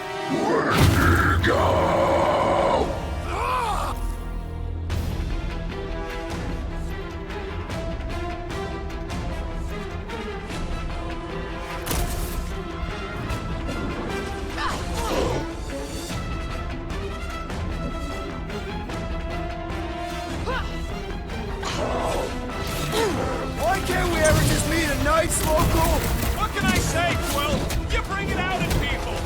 Speaker 2: Why can't we ever just meet a nice local?
Speaker 1: What can I say, Quill? You bring it out in people.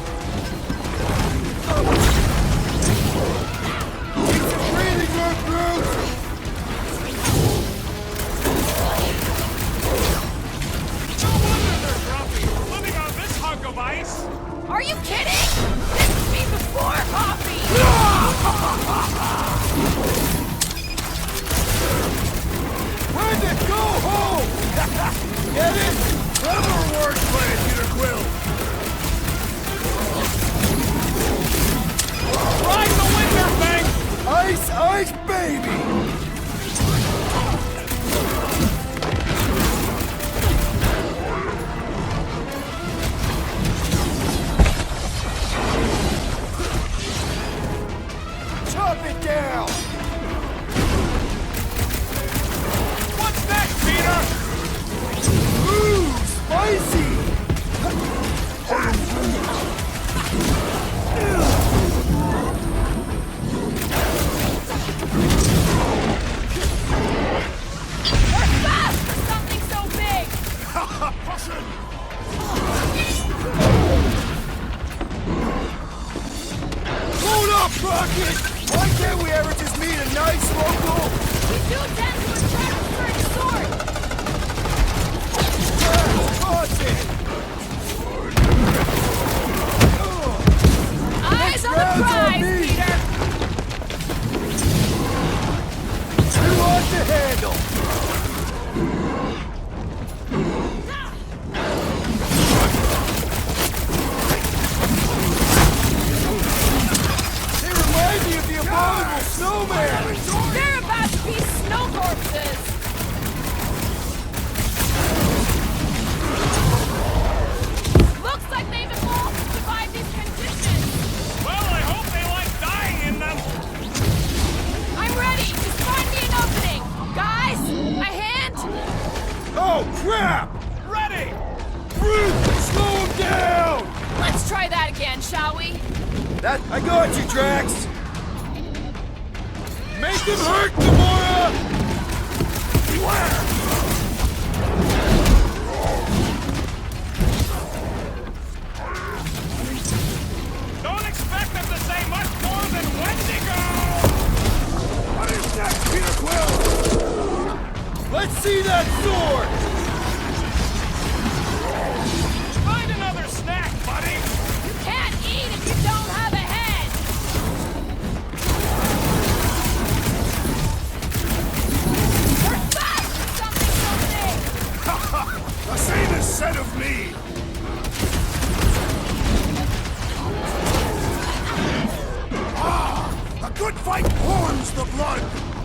Speaker 2: It's a breathing room, Groot!
Speaker 1: No wonder they're grumpy, living on this hunk of ice.
Speaker 3: Are you kidding? This is me before coffee!
Speaker 2: Where'd it go home? Get it? Clever wordplay, Peter Quill!
Speaker 1: Ride the winter thing!
Speaker 2: Ice, ice, baby! Oh, crap!
Speaker 1: Ready!
Speaker 2: Slow him down!
Speaker 3: Let's try that again, shall we?
Speaker 2: I got you, Drax! Make him hurt, Gamora! Beware!
Speaker 1: Don't expect them to say much more than Wendigo!
Speaker 5: What is next, Peter Quill?
Speaker 2: Let's see that sword!
Speaker 1: Find another snack, buddy!
Speaker 3: You can't eat if you don't have a head! We're back for something!
Speaker 5: The same is said of me! Ah! A good fight warms the blood!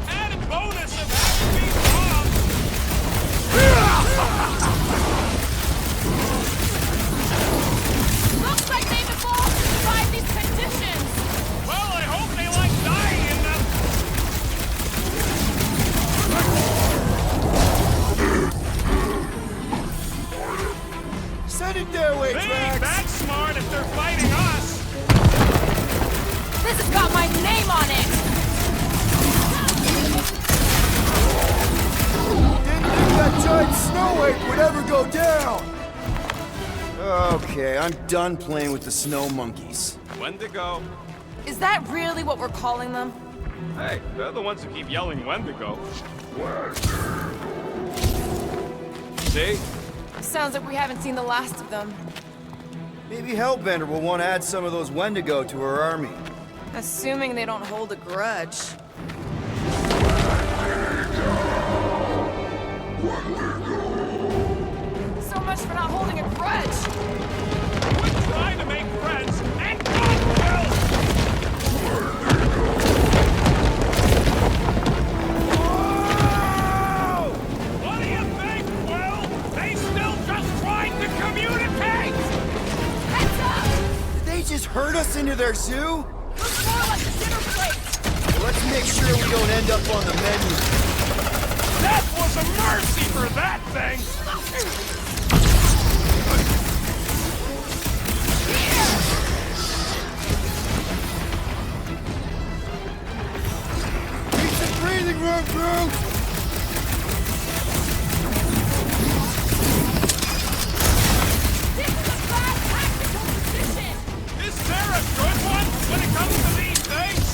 Speaker 1: Added bonus of having me bombed!
Speaker 3: Looks like they've evolved to survive these conditions!
Speaker 1: Well, I hope they like dying in them!
Speaker 2: Send it their way,
Speaker 1: They ain't
Speaker 2: Drax!
Speaker 1: that smart if they're fighting us!
Speaker 3: This has got my name on it!
Speaker 2: Didn't think that giant snow ape would ever go down! Okay, I'm done playing with the snow monkeys.
Speaker 1: Wendigo.
Speaker 3: Is that really what we're calling them?
Speaker 1: Hey, they're the ones who keep yelling Wendigo. See?
Speaker 3: Sounds like we haven't seen the last of them.
Speaker 2: Maybe Hellbender will want to add some of those Wendigo to her army.
Speaker 3: Assuming they don't hold a grudge. So much for not holding a grudge!
Speaker 1: We're trying to make friends, and God will! What do you think, Will? They still just trying to communicate!
Speaker 3: Heads up!
Speaker 2: Did they just herd us into their zoo?
Speaker 3: Looks more like a dinner plate!
Speaker 2: Well, let's make sure we don't end up on the menu.
Speaker 1: That was a mercy for that thing!
Speaker 2: Need some breathing room, Groot!
Speaker 3: This is a bad tactical position!
Speaker 1: Is there a good one when it comes to these things?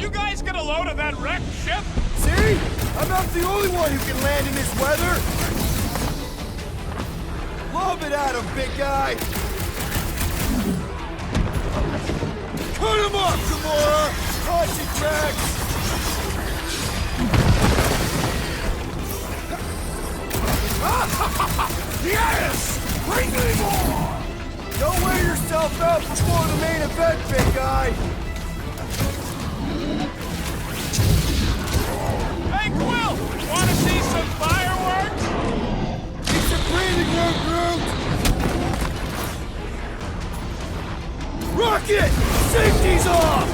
Speaker 1: You guys get a load of that wrecked ship?
Speaker 2: See? I'm not the only one who can land in this weather! Lob it at him, big guy! Cut him off, Gamora! Watch it, Drax!
Speaker 5: Yes! Bring me more!
Speaker 2: Don't wear yourself out before the main event, big guy!
Speaker 1: Hey, Quill! Wanna see some fireworks?
Speaker 2: Need some breathing room, Groot! Rocket! Safety's off!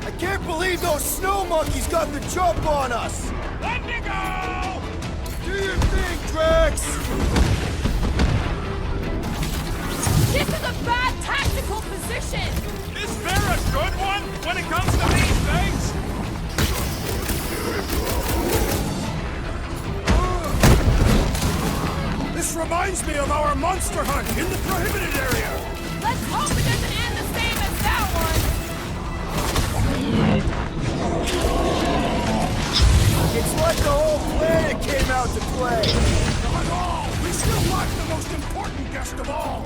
Speaker 2: I can't believe those snow monkeys got the jump on us!
Speaker 1: Wendigo!
Speaker 2: Do your thing, Drax!
Speaker 3: This is a bad tactical position!
Speaker 1: Is there a good one when it comes to these things?
Speaker 5: This reminds me of our monster hunt in the prohibited area!
Speaker 3: Let's hope it doesn't end the same as that one!
Speaker 2: It's like the whole planet came out to play!
Speaker 5: Not at all! We still lack the most important guest of all!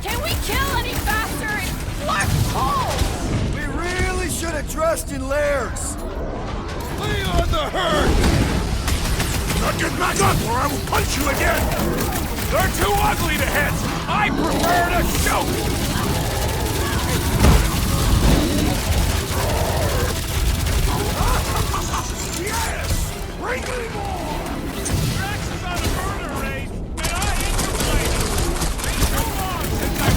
Speaker 3: Can we kill any faster? It's Clark cold!
Speaker 2: We really should have dressed in layers! Lay on the herd!
Speaker 5: Now get back up or I will punch you again!
Speaker 1: They're too ugly to hit! I prefer to shoot!
Speaker 5: Yes! Bring me more!
Speaker 1: Drax is on a murder raid, and I ain't complaining. Been too long since I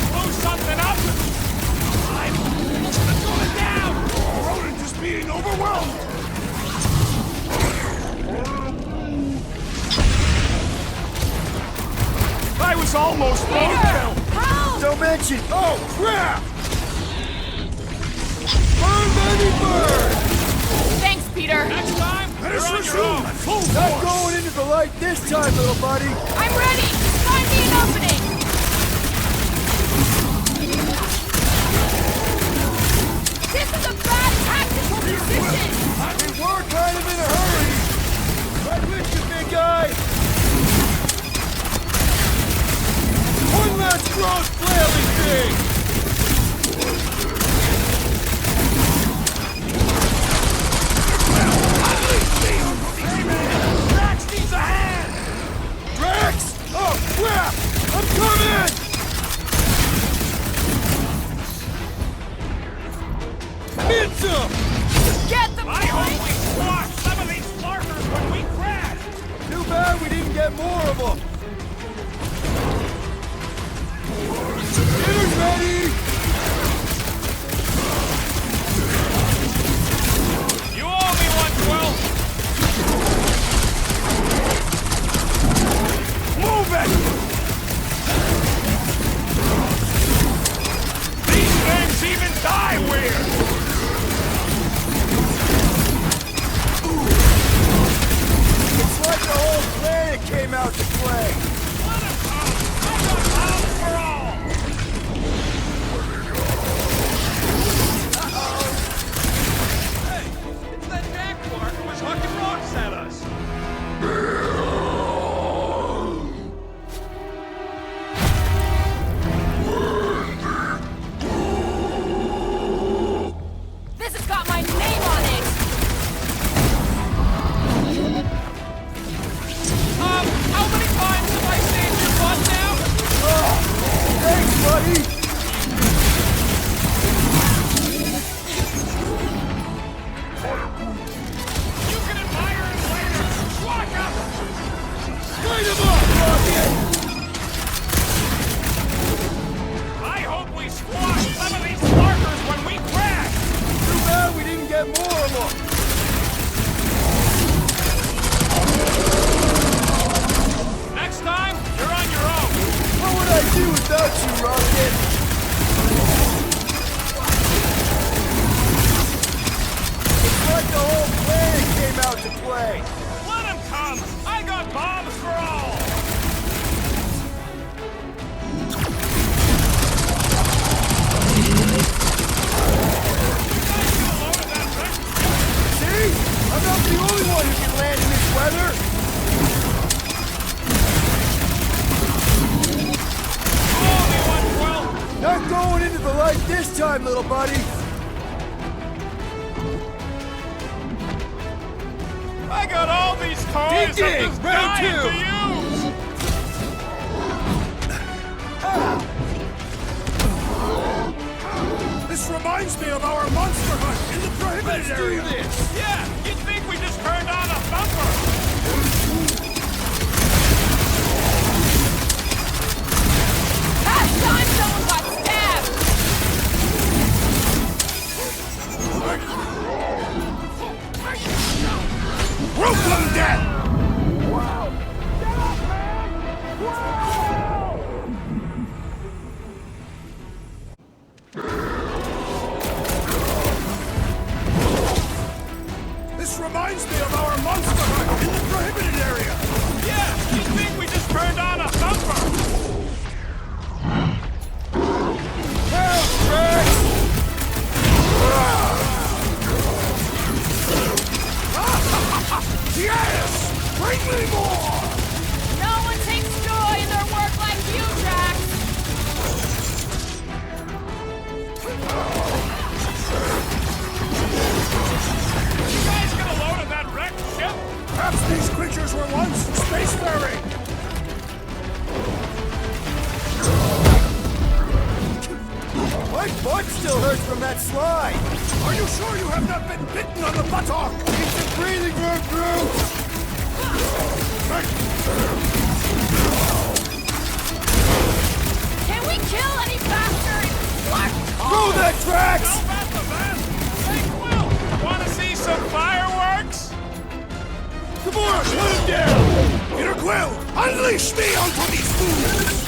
Speaker 3: Help!
Speaker 2: Don't mention. Oh, crap! Burn, baby, burn!
Speaker 3: Thanks, Peter.
Speaker 1: Next time,
Speaker 5: Let
Speaker 1: you're
Speaker 5: us
Speaker 1: on your
Speaker 5: resume
Speaker 1: own.
Speaker 5: at full
Speaker 2: Not
Speaker 5: force!
Speaker 2: going into the light this time, little buddy.
Speaker 3: I'm ready. Find me an opening. This is a bad tactical position.
Speaker 2: We were kind of in a hurry. Right with you, big guy. One last gross flailing thing.
Speaker 1: Drax needs a hand!
Speaker 2: Drax! Oh, crap! I'm coming! Mitchum!
Speaker 3: Get the
Speaker 1: I hope
Speaker 3: point.
Speaker 1: we squash some of these larkers when we crash!
Speaker 2: Too bad we didn't get more of them. Dinner's ready!
Speaker 1: You owe me one, Quill! Move it! These things even die weird!
Speaker 2: It's like the whole planet came out to play.
Speaker 1: Let him come! I got pounds for all! Hey, it's that Jaguar who was hucking rocks at us!
Speaker 3: This has got my name on it.
Speaker 1: How many times have I saved your butt now?
Speaker 2: Thanks, buddy!
Speaker 1: You can admire it later! Walk up!
Speaker 2: Light him up, Rocket!
Speaker 1: I hope we squash some of these larkers when we crash!
Speaker 2: Too bad we didn't get more of them.
Speaker 1: Next time, you're on your own!
Speaker 2: What would I do without you, Rocket? It's like the whole planet came out to play.
Speaker 1: Let him come! I got bombs for all!
Speaker 2: See? I'm not the only one who can land in this weather.
Speaker 1: Only one, Quill!
Speaker 2: Not going into the light this time, little buddy.
Speaker 1: I got all these toys
Speaker 2: Dig,
Speaker 1: I'm
Speaker 2: dig,
Speaker 1: just
Speaker 2: round
Speaker 1: dying
Speaker 2: two.
Speaker 1: to use!
Speaker 5: This reminds me of our monster hunt in the prohibited
Speaker 2: Let's do
Speaker 5: area.
Speaker 2: this.
Speaker 1: Yeah, you'd think we just turned on a bumper!
Speaker 3: Last time someone got stabbed.
Speaker 5: Rope them dead! This reminds me of our monster hunt in the prohibited area.
Speaker 1: Yeah, you'd think we just turned on a bumper!
Speaker 2: Help, Drax!
Speaker 5: Yes! Bring me more!
Speaker 3: No one takes joy in their work like you, Drax.
Speaker 1: You guys gonna load of that wrecked ship?
Speaker 5: Perhaps these creatures were once spacefaring.
Speaker 2: My butt still hurts from that slide.
Speaker 5: Are you sure you have not been bitten on the buttock?
Speaker 2: It's a breathing room, Drew.
Speaker 3: Can we kill any faster?
Speaker 2: Throw that, Drax!
Speaker 1: How about the van? Hey, Quill, wanna see some fireworks?
Speaker 2: Come on, let him down!
Speaker 5: Peter Quill, unleash me onto these fools!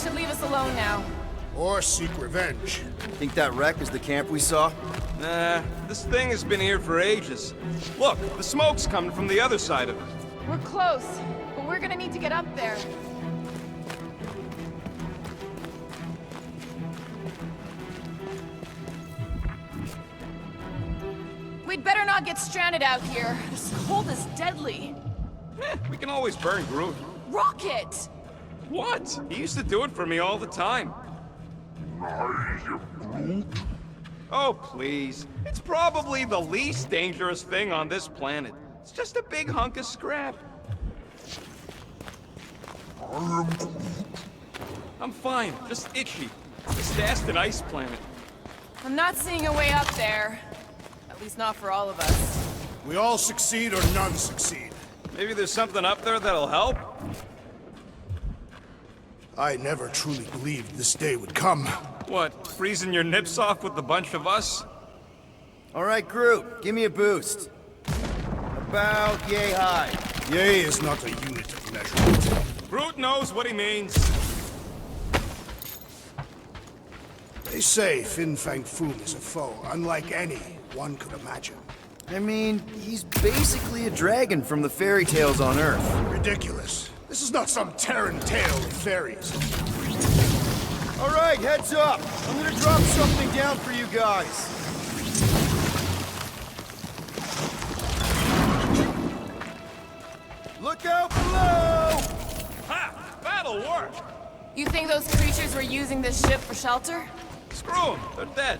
Speaker 3: should leave us alone now.
Speaker 5: Or seek revenge.
Speaker 2: Think that wreck is the camp we saw?
Speaker 1: Nah, this thing has been here for ages. Look, the smoke's coming from the other side of it.
Speaker 3: We're close, but we're gonna need to get up there. We'd better not get stranded out here. This cold is deadly.
Speaker 1: We can always burn Groot.
Speaker 3: Rocket!
Speaker 1: What? He used to do it for me all the time. Oh, please. It's probably the least dangerous thing on this planet. It's just a big hunk of scrap. I'm fine, just itchy. Just asked an ice planet.
Speaker 3: I'm not seeing a way up there. At least not for all of us.
Speaker 5: We all succeed or none succeed.
Speaker 1: Maybe there's something up there that'll help?
Speaker 5: I never truly believed this day would come.
Speaker 1: What, freezing your nips off with a bunch of us?
Speaker 2: All right, Groot, give me a boost. About yay high.
Speaker 5: Yay is not a unit of measurement.
Speaker 1: Groot knows what he means.
Speaker 5: They say Fin Fang Foom is a foe unlike any one could imagine.
Speaker 2: I mean, he's basically a dragon from the fairy tales on Earth.
Speaker 5: Ridiculous. This is not some Terran tale of fairies.
Speaker 2: All right, heads up. I'm gonna drop something down for you guys. Look out below!
Speaker 1: Ha! That'll work!
Speaker 3: You think those creatures were using this ship for shelter?
Speaker 1: Screw them, they're dead.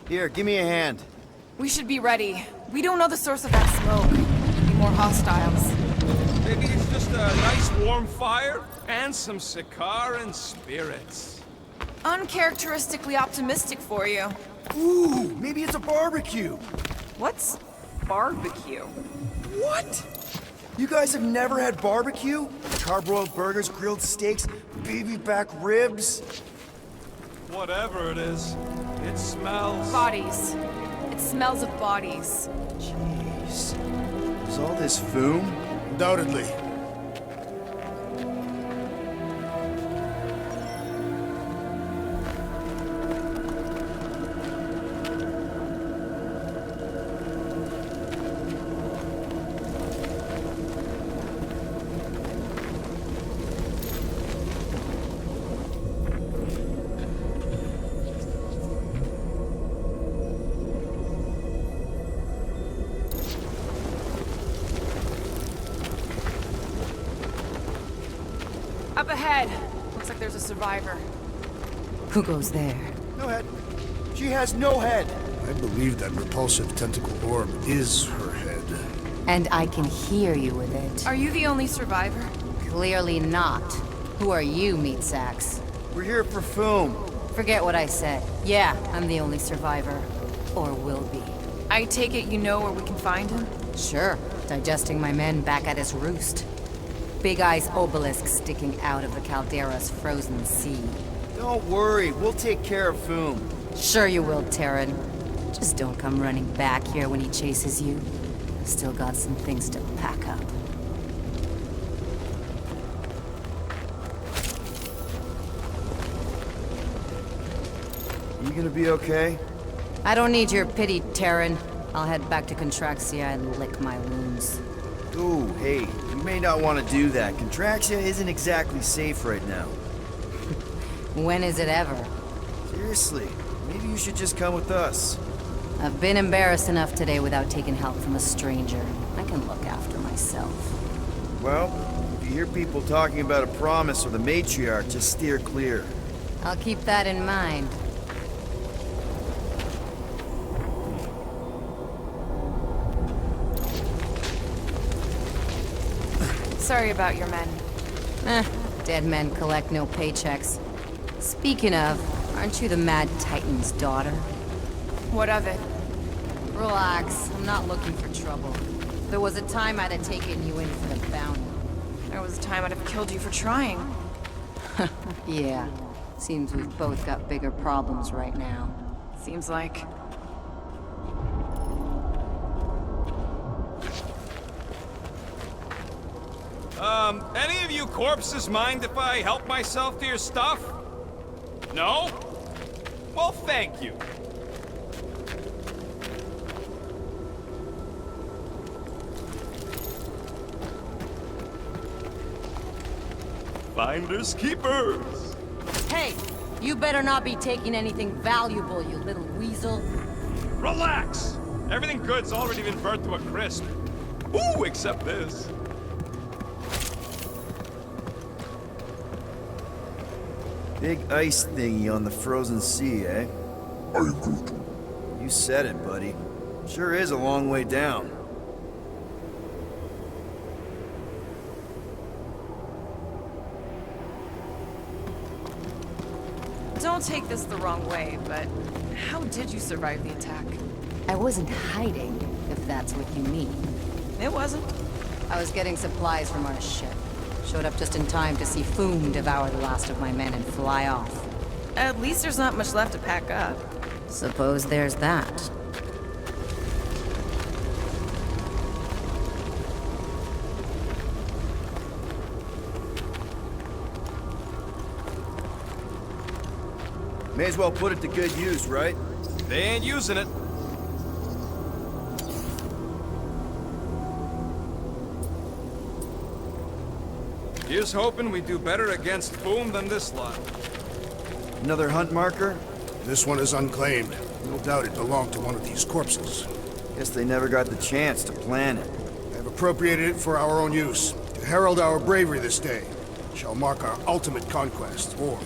Speaker 2: Here, give me a hand.
Speaker 3: We should be ready. We don't know the source of that smoke. Could be more hostiles.
Speaker 1: Maybe it's just a nice warm fire and some Sikaran spirits.
Speaker 3: Uncharacteristically optimistic for you.
Speaker 2: Ooh, maybe it's a barbecue.
Speaker 3: What's barbecue?
Speaker 2: What? You guys have never had barbecue? Charbroiled burgers, grilled steaks, baby back ribs?
Speaker 1: Whatever it is, it smells.
Speaker 3: Bodies. It smells of bodies.
Speaker 2: Jeez. Is all this foom?
Speaker 5: Undoubtedly.
Speaker 3: Up ahead. Looks like there's a survivor.
Speaker 6: Who goes there?
Speaker 2: No head. She has no head.
Speaker 5: I believe that repulsive tentacle orb is her head.
Speaker 6: And I can hear you with it.
Speaker 3: Are you the only survivor?
Speaker 6: Clearly not. Who are you, meat sacks?
Speaker 2: We're here for foom.
Speaker 6: Forget what I said. Yeah, I'm the only survivor. Or will be.
Speaker 3: I take it you know where we can find him?
Speaker 6: Sure, digesting my men back at his roost. Big Eye's obelisk sticking out of the Caldera's frozen sea.
Speaker 2: Don't worry, we'll take care of foom.
Speaker 6: Sure you will, Terran. Just don't come running back here when he chases you. Still got some things to pack up.
Speaker 2: You gonna be okay?
Speaker 6: I don't need your pity, Terran. I'll head back to Contraxia and lick my wounds.
Speaker 2: Ooh, hey, you may not want to do that. Contraxia isn't exactly safe right now.
Speaker 6: When is it ever?
Speaker 2: Seriously, maybe you should just come with us.
Speaker 6: I've been embarrassed enough today without taking help from a stranger. I can look after myself.
Speaker 2: Well, if you hear people talking about a promise or the matriarch, just steer clear.
Speaker 6: I'll keep that in mind.
Speaker 3: Sorry about your men.
Speaker 6: Dead men collect no paychecks. Speaking of, aren't you the Mad Titan's daughter?
Speaker 3: What of it?
Speaker 6: Relax, I'm not looking for trouble. There was a time I'd have taken you in for the bounty.
Speaker 3: There was a time I'd have killed you for trying.
Speaker 6: Yeah, seems we've both got bigger problems right now.
Speaker 3: Seems like.
Speaker 1: Any of you corpses mind if I help myself to your stuff? No? Well, thank you. Finders keepers.
Speaker 6: Hey, you better not be taking anything valuable, you little weasel.
Speaker 1: Relax! Everything good's already been burnt to a crisp. Ooh, except this.
Speaker 2: Big ice thingy on the frozen sea, eh? You said it, buddy. Sure is a long way down.
Speaker 3: Don't take this the wrong way, but how did you survive the attack?
Speaker 6: I wasn't hiding, if that's what you mean.
Speaker 3: It wasn't.
Speaker 6: I was getting supplies from our ship. Showed up just in time to see Foom devour the last of my men and fly off.
Speaker 3: At least there's not much left to pack up.
Speaker 6: Suppose there's that.
Speaker 2: May as well put it to good use, right?
Speaker 1: They ain't using it. Here's hoping we do better against Foom than this lot.
Speaker 2: Another hunt marker?
Speaker 5: This one is unclaimed. No doubt it belonged to one of these corpses.
Speaker 2: Guess they never got the chance to plan it.
Speaker 5: I have appropriated it for our own use, to herald our bravery this day. It shall mark our ultimate conquest, or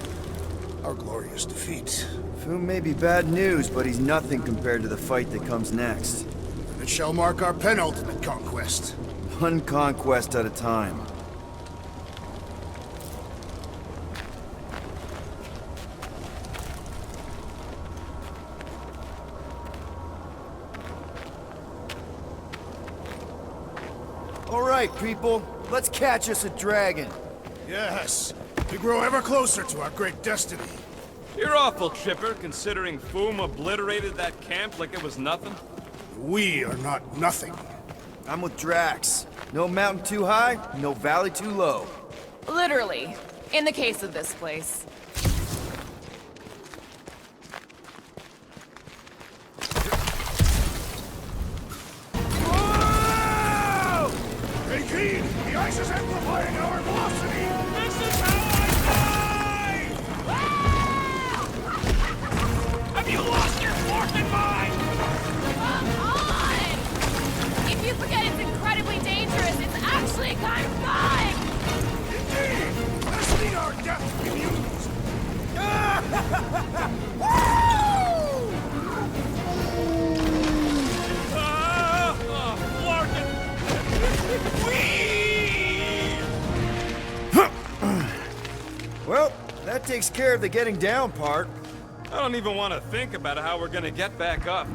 Speaker 5: our glorious defeat.
Speaker 2: Foom may be bad news, but he's nothing compared to the fight that comes next.
Speaker 5: And it shall mark our penultimate conquest.
Speaker 2: One conquest at a time. All right, people. Let's catch us a dragon.
Speaker 5: Yes, we grow ever closer to our great destiny.
Speaker 1: You're awful chipper, considering Foom obliterated that camp like it was nothing.
Speaker 5: We are not nothing.
Speaker 2: I'm with Drax. No mountain too high, no valley too low.
Speaker 3: Literally. In the case of this place.
Speaker 5: Whoa! Hey, Keen! The ice is amplifying our velocity! This is how I die! Have you lost your forking mind?
Speaker 7: Come on! If you forget it's incredibly dangerous, it's actually kind of fun!
Speaker 5: Indeed! Lessening our depth we use!
Speaker 2: Well, that takes care of the getting down part.
Speaker 1: I don't even want to think about how we're gonna get back up.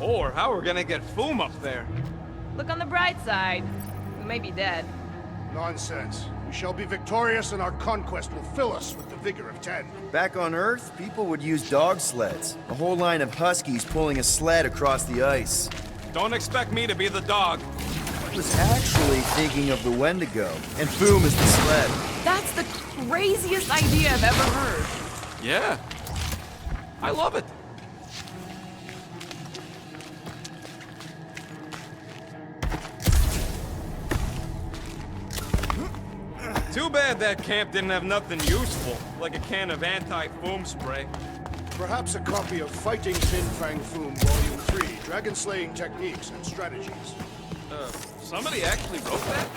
Speaker 1: Or how we're gonna get Foom up there.
Speaker 3: Look on the bright side. We may be dead.
Speaker 5: Nonsense. We shall be victorious and our conquest will fill us with the vigor of 10.
Speaker 2: Back on Earth, people would use dog sleds. A whole line of huskies pulling a sled across the ice.
Speaker 1: Don't expect me to be the dog.
Speaker 2: I was actually thinking of the Wendigo, and Foom is the sled.
Speaker 3: That's the craziest idea I've ever heard.
Speaker 1: Yeah. I love it. Too bad that camp didn't have nothing useful, like a can of anti-foam spray.
Speaker 5: Perhaps a copy of Fighting Fin Fang Foom Volume 3, Dragon Slaying Techniques and Strategies.
Speaker 1: Somebody actually wrote that?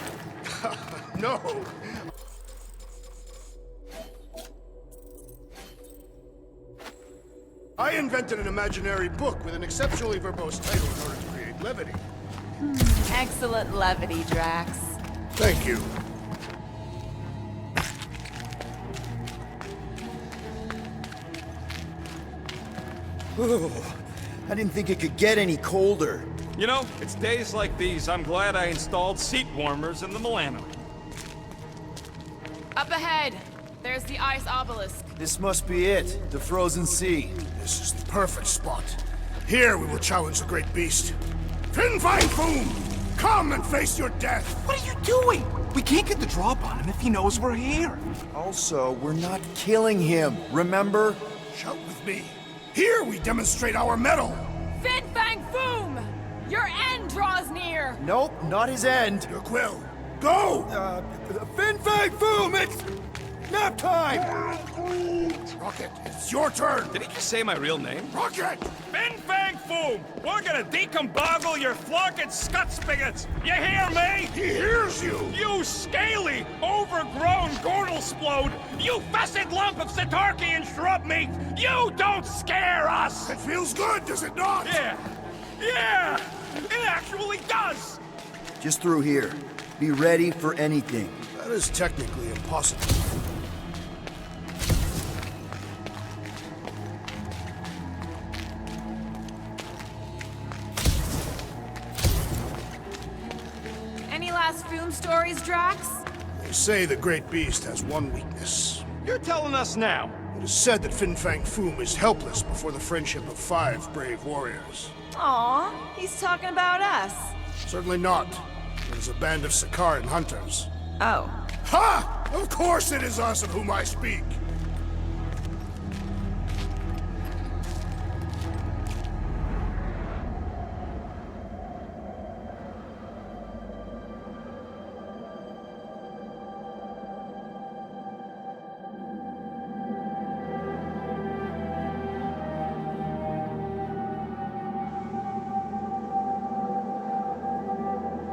Speaker 5: No! I invented an imaginary book with an exceptionally verbose title in order to create levity.
Speaker 7: Excellent levity, Drax.
Speaker 5: Thank you.
Speaker 2: I didn't think it could get any colder.
Speaker 1: You know, it's days like these I'm glad I installed seat warmers in the Milano.
Speaker 7: Up ahead, there's the ice obelisk.
Speaker 2: This must be it, the frozen sea.
Speaker 5: This is the perfect spot. Here we will challenge the great beast. Fin Fang Foom! Come and face your death!
Speaker 8: What are you doing? We can't get the drop on him if he knows we're here.
Speaker 2: Also, we're not killing him, remember?
Speaker 5: Shout with me. Here we demonstrate our mettle!
Speaker 7: Fin Fang Foom! Your end draws near!
Speaker 2: Nope, not his end.
Speaker 5: Your quill. Go!
Speaker 2: Fin Fang Foom, it's nap time!
Speaker 5: Rocket, it's your turn!
Speaker 1: Did he just say my real name?
Speaker 5: Rocket!
Speaker 1: Fin Fang Foom! We're gonna decomboggle your flunking scut spigots! You hear me?
Speaker 5: He hears you!
Speaker 1: You scaly, overgrown gortlesplode! You fessed lump of Satarkian shrub meat! You don't scare us!
Speaker 5: It feels good, does it not?
Speaker 1: Yeah! Yeah! It actually does!
Speaker 2: Just through here. Be ready for anything.
Speaker 5: That is technically impossible.
Speaker 7: Any last Foom stories, Drax?
Speaker 5: They say the great beast has one weakness.
Speaker 1: You're telling us now.
Speaker 5: It is said that Fin Fang Foom is helpless before the friendship of 5 brave warriors.
Speaker 7: Aw, he's talking about us.
Speaker 5: Certainly not. It is a band of Sakaran hunters.
Speaker 7: Oh.
Speaker 5: Ha! Of course it is us of whom I speak!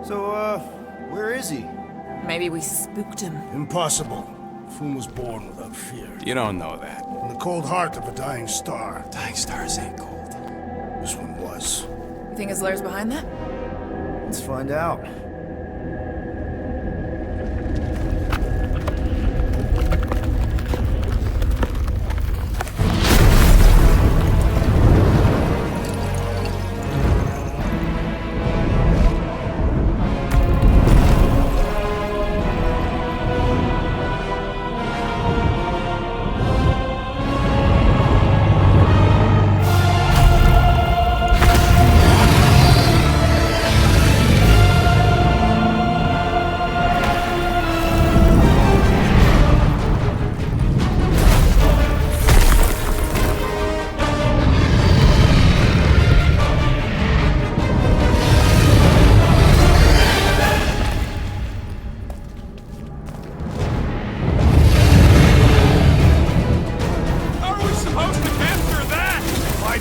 Speaker 2: So, where is he?
Speaker 3: Maybe we spooked him.
Speaker 5: Impossible. Foom was born without fear.
Speaker 1: You don't know that.
Speaker 5: In the cold heart of a dying star.
Speaker 1: Dying stars ain't cold.
Speaker 5: This one was.
Speaker 3: You think his lair's behind that?
Speaker 2: Let's find out.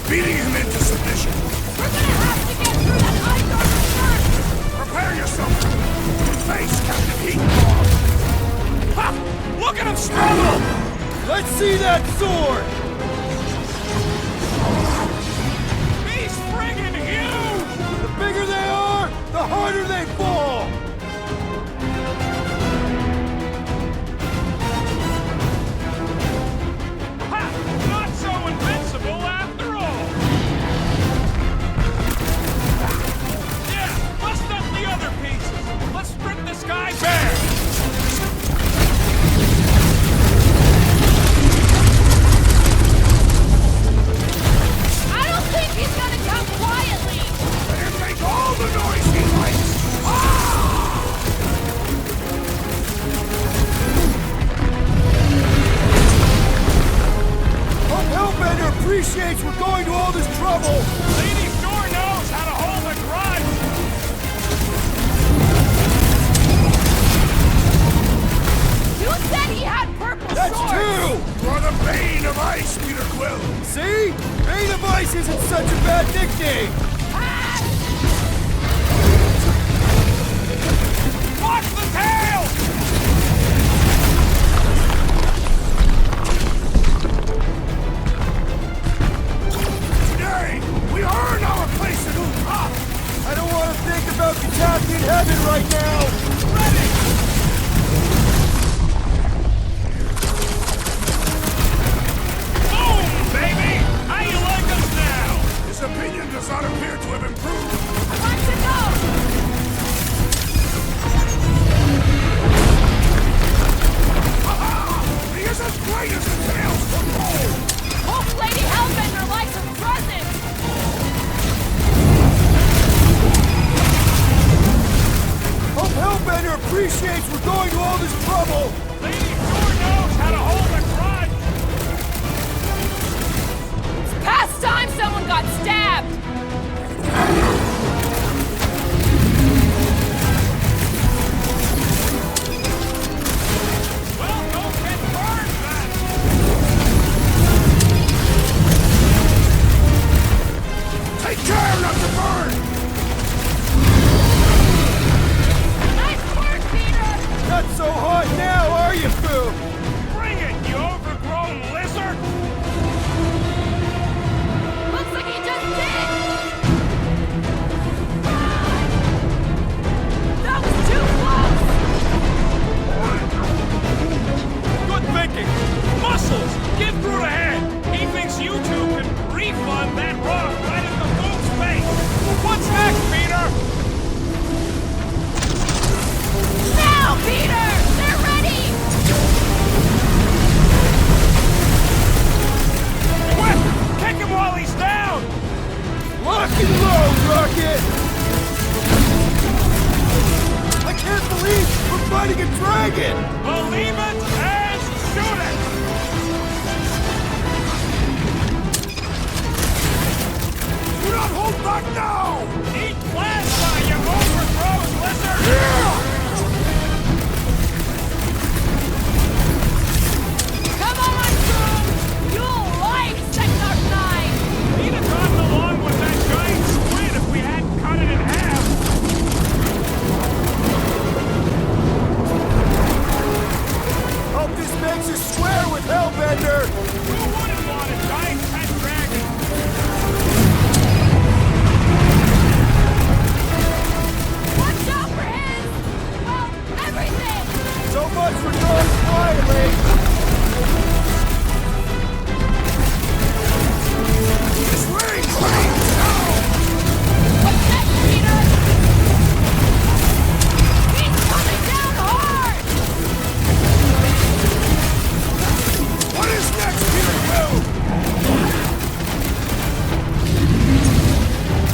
Speaker 5: Beating him into submission.
Speaker 7: We're gonna have to get through that ice armor first!
Speaker 5: Prepare yourself. Face Captain Heat.
Speaker 1: Ha! Look at him struggle!
Speaker 2: Let's see that sword!
Speaker 1: He's friggin' huge!
Speaker 2: The bigger they are, the harder they fall!
Speaker 1: Ha! Not so invincible after all! Yeah, bust up the other pieces! Let's strip this guy bare!
Speaker 7: I don't think he's gonna come quietly!
Speaker 5: Let him make all the noise he likes.
Speaker 2: Hope Hellbender appreciates we're going to all this trouble!
Speaker 1: Lady sure knows how to hold a grudge!
Speaker 7: Too said he had purple
Speaker 5: That's
Speaker 7: shorts?
Speaker 5: two! You're the Bane of Ice, Peter Quill!
Speaker 2: See? Bane of Ice isn't such a bad nickname!
Speaker 1: Watch the tail!
Speaker 5: Today, we earn our place in Utah!
Speaker 2: I don't want to think about Katakian heaven right now!
Speaker 5: Ready!
Speaker 1: Boom, baby! How you like us now?
Speaker 5: His opinion does not appear to have improved.
Speaker 7: I want to know!
Speaker 5: He is as great as the tails foretold!
Speaker 7: Hope Lady Hellbender likes her present!
Speaker 2: Hope Hellbender appreciates we're going to all this trouble!
Speaker 1: Lady sure knows how to hold a grudge!
Speaker 7: It's past time someone got stabbed!
Speaker 1: Well, don't get burned, then!
Speaker 5: Take care not to burn!
Speaker 7: Nice work, Peter!
Speaker 2: Not so hot now, are you, Foo?
Speaker 1: Bring it, you overgrown lizard!
Speaker 7: Looks like he just did! That was too close!
Speaker 1: Good thinking! Muscles! Give Groot a hand! He thinks you two can refund that rock right at the moon's face! What's next, Peter?
Speaker 7: Now, Peter! They're ready!
Speaker 1: Quick! Kick him while he's down!
Speaker 2: Lock and load, Rocket! I can't believe we're fighting a dragon!
Speaker 1: Believe it and shoot it!
Speaker 5: Do not hold back now!
Speaker 1: Eat plasma, you overgrown lizard!
Speaker 7: Come on, Groot! You'll like Sector 9!
Speaker 1: He'd have gotten along with that giant squid if we hadn't cut it in half!
Speaker 2: Hope this makes us square with Hellbender!
Speaker 1: Who wouldn't want a giant pet dragon?
Speaker 7: Watch out for his... well, everything!
Speaker 2: So much for going quietly!
Speaker 5: This way! Please! Now!
Speaker 7: What's next, Peter? He's coming down hard!
Speaker 5: What is next, Peter Quill?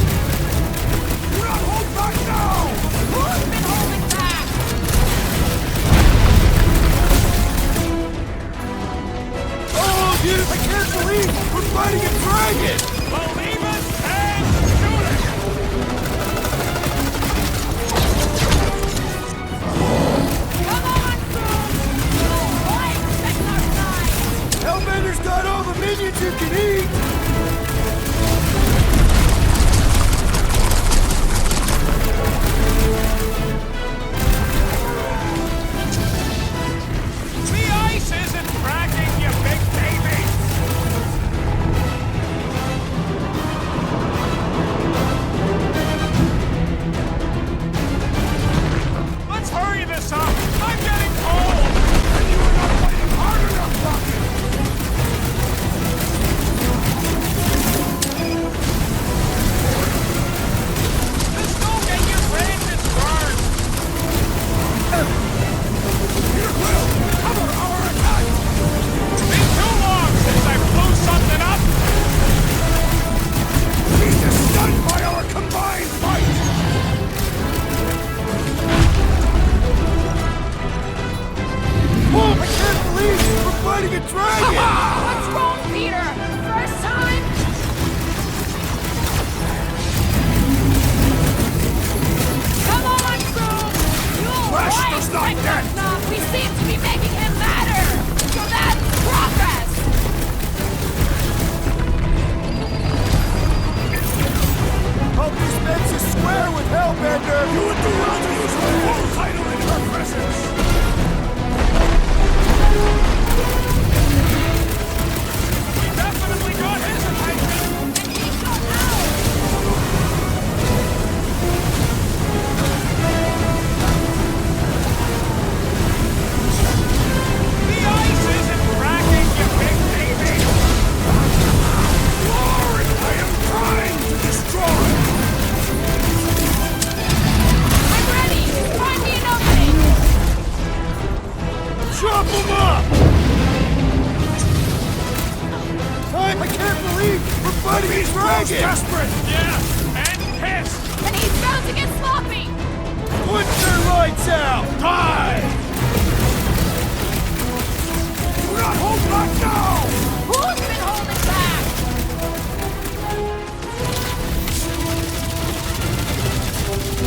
Speaker 5: Do not hold back now!
Speaker 7: Who's been holding back?
Speaker 2: Oh, dude, I can't believe we're fighting a dragon!
Speaker 1: Believe it and shoot it!
Speaker 7: Come on, Groot! You'll like Sector 9!
Speaker 2: Hellbender's got all the minions you can eat!
Speaker 1: The ice isn't cracking, you big baby! Let's hurry this up! I'm getting cold!
Speaker 5: And you are not fighting hard enough, Rocket! fighting his dragon! Desperate!
Speaker 1: Yeah, and pissed!
Speaker 7: And he's bound to get sloppy!
Speaker 5: Put your lights out! Die! Do not hold back now!
Speaker 7: Who's been holding back?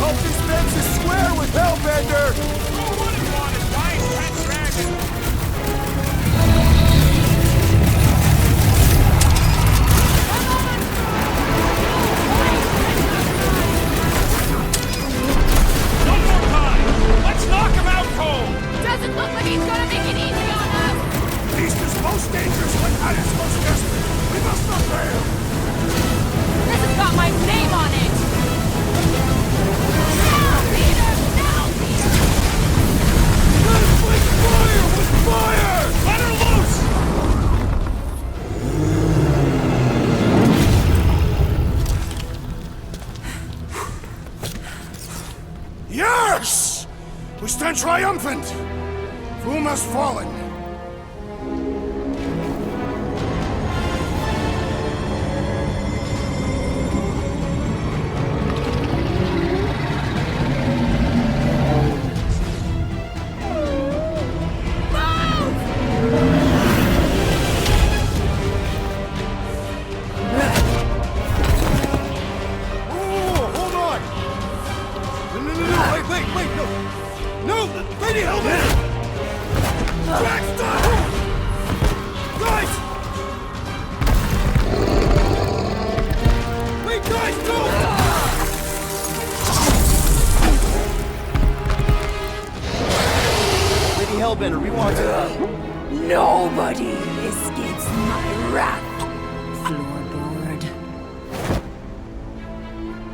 Speaker 5: Hope this makes a square with Hellbender!
Speaker 1: Who wouldn't want a giant pet dragon? One more time! Let's knock him out cold!
Speaker 7: Doesn't look like he's gonna make it easy on us!
Speaker 5: Beast is most dangerous when at its most desperate! We must not fail!
Speaker 7: This has got my name on it! Now, Peter! Now, Peter!
Speaker 5: Conflict fire with fire!
Speaker 1: Let her loose!
Speaker 5: Yes! We stand triumphant! Foom has fallen. Oh, hold on! No, wait, no! No! Lady Helmet! Drax, stop! Guys! Wait, guys, no! Lady Hellbender, we want to...
Speaker 6: Nobody escapes my wrath, floorboard.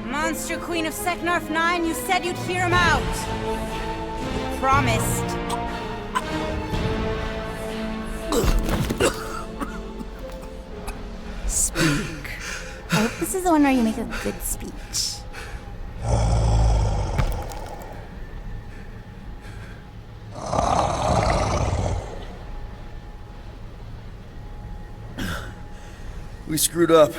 Speaker 6: Monster Queen of Seknarf 9, you said you'd hear him out. You promised.
Speaker 9: Speak. I hope this is the one where you make a good speech.
Speaker 2: We screwed up.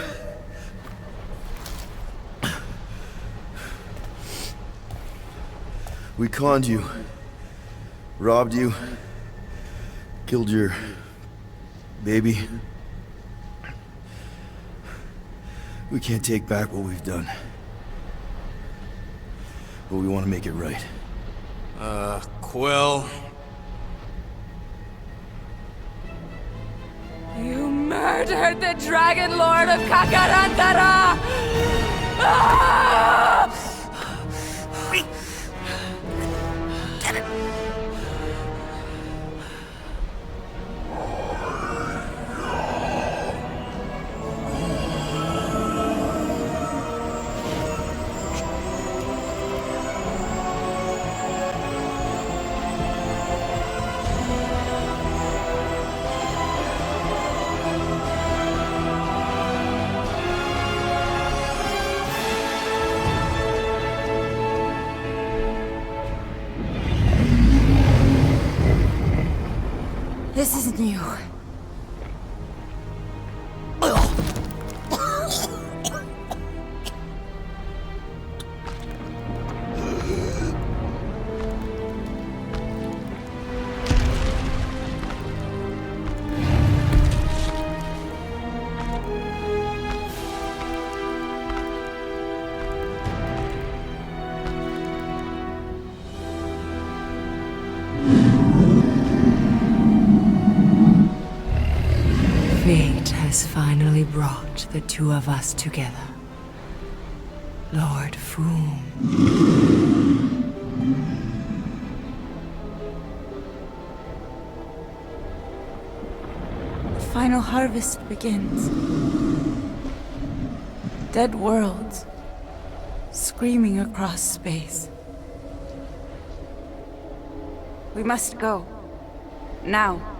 Speaker 2: We conned you. Robbed you. Killed your... baby. We can't take back what we've done. But we want to make it right.
Speaker 1: Quill.
Speaker 7: You murdered the Dragon Lord of Kakarantara! Ah!
Speaker 6: This isn't you.
Speaker 3: Fate has finally brought the two of us together. Lord Foom.
Speaker 9: The final harvest begins. Dead worlds, screaming across space. We must go. Now.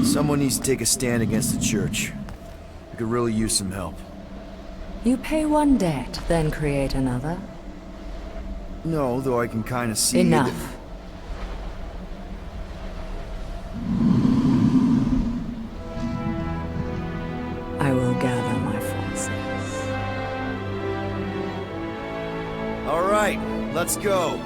Speaker 2: Someone needs to take a stand against the church. We could really use some help.
Speaker 6: You pay one debt, then create another.
Speaker 2: No, though I can kind of see...
Speaker 6: Enough.
Speaker 2: All right, let's go.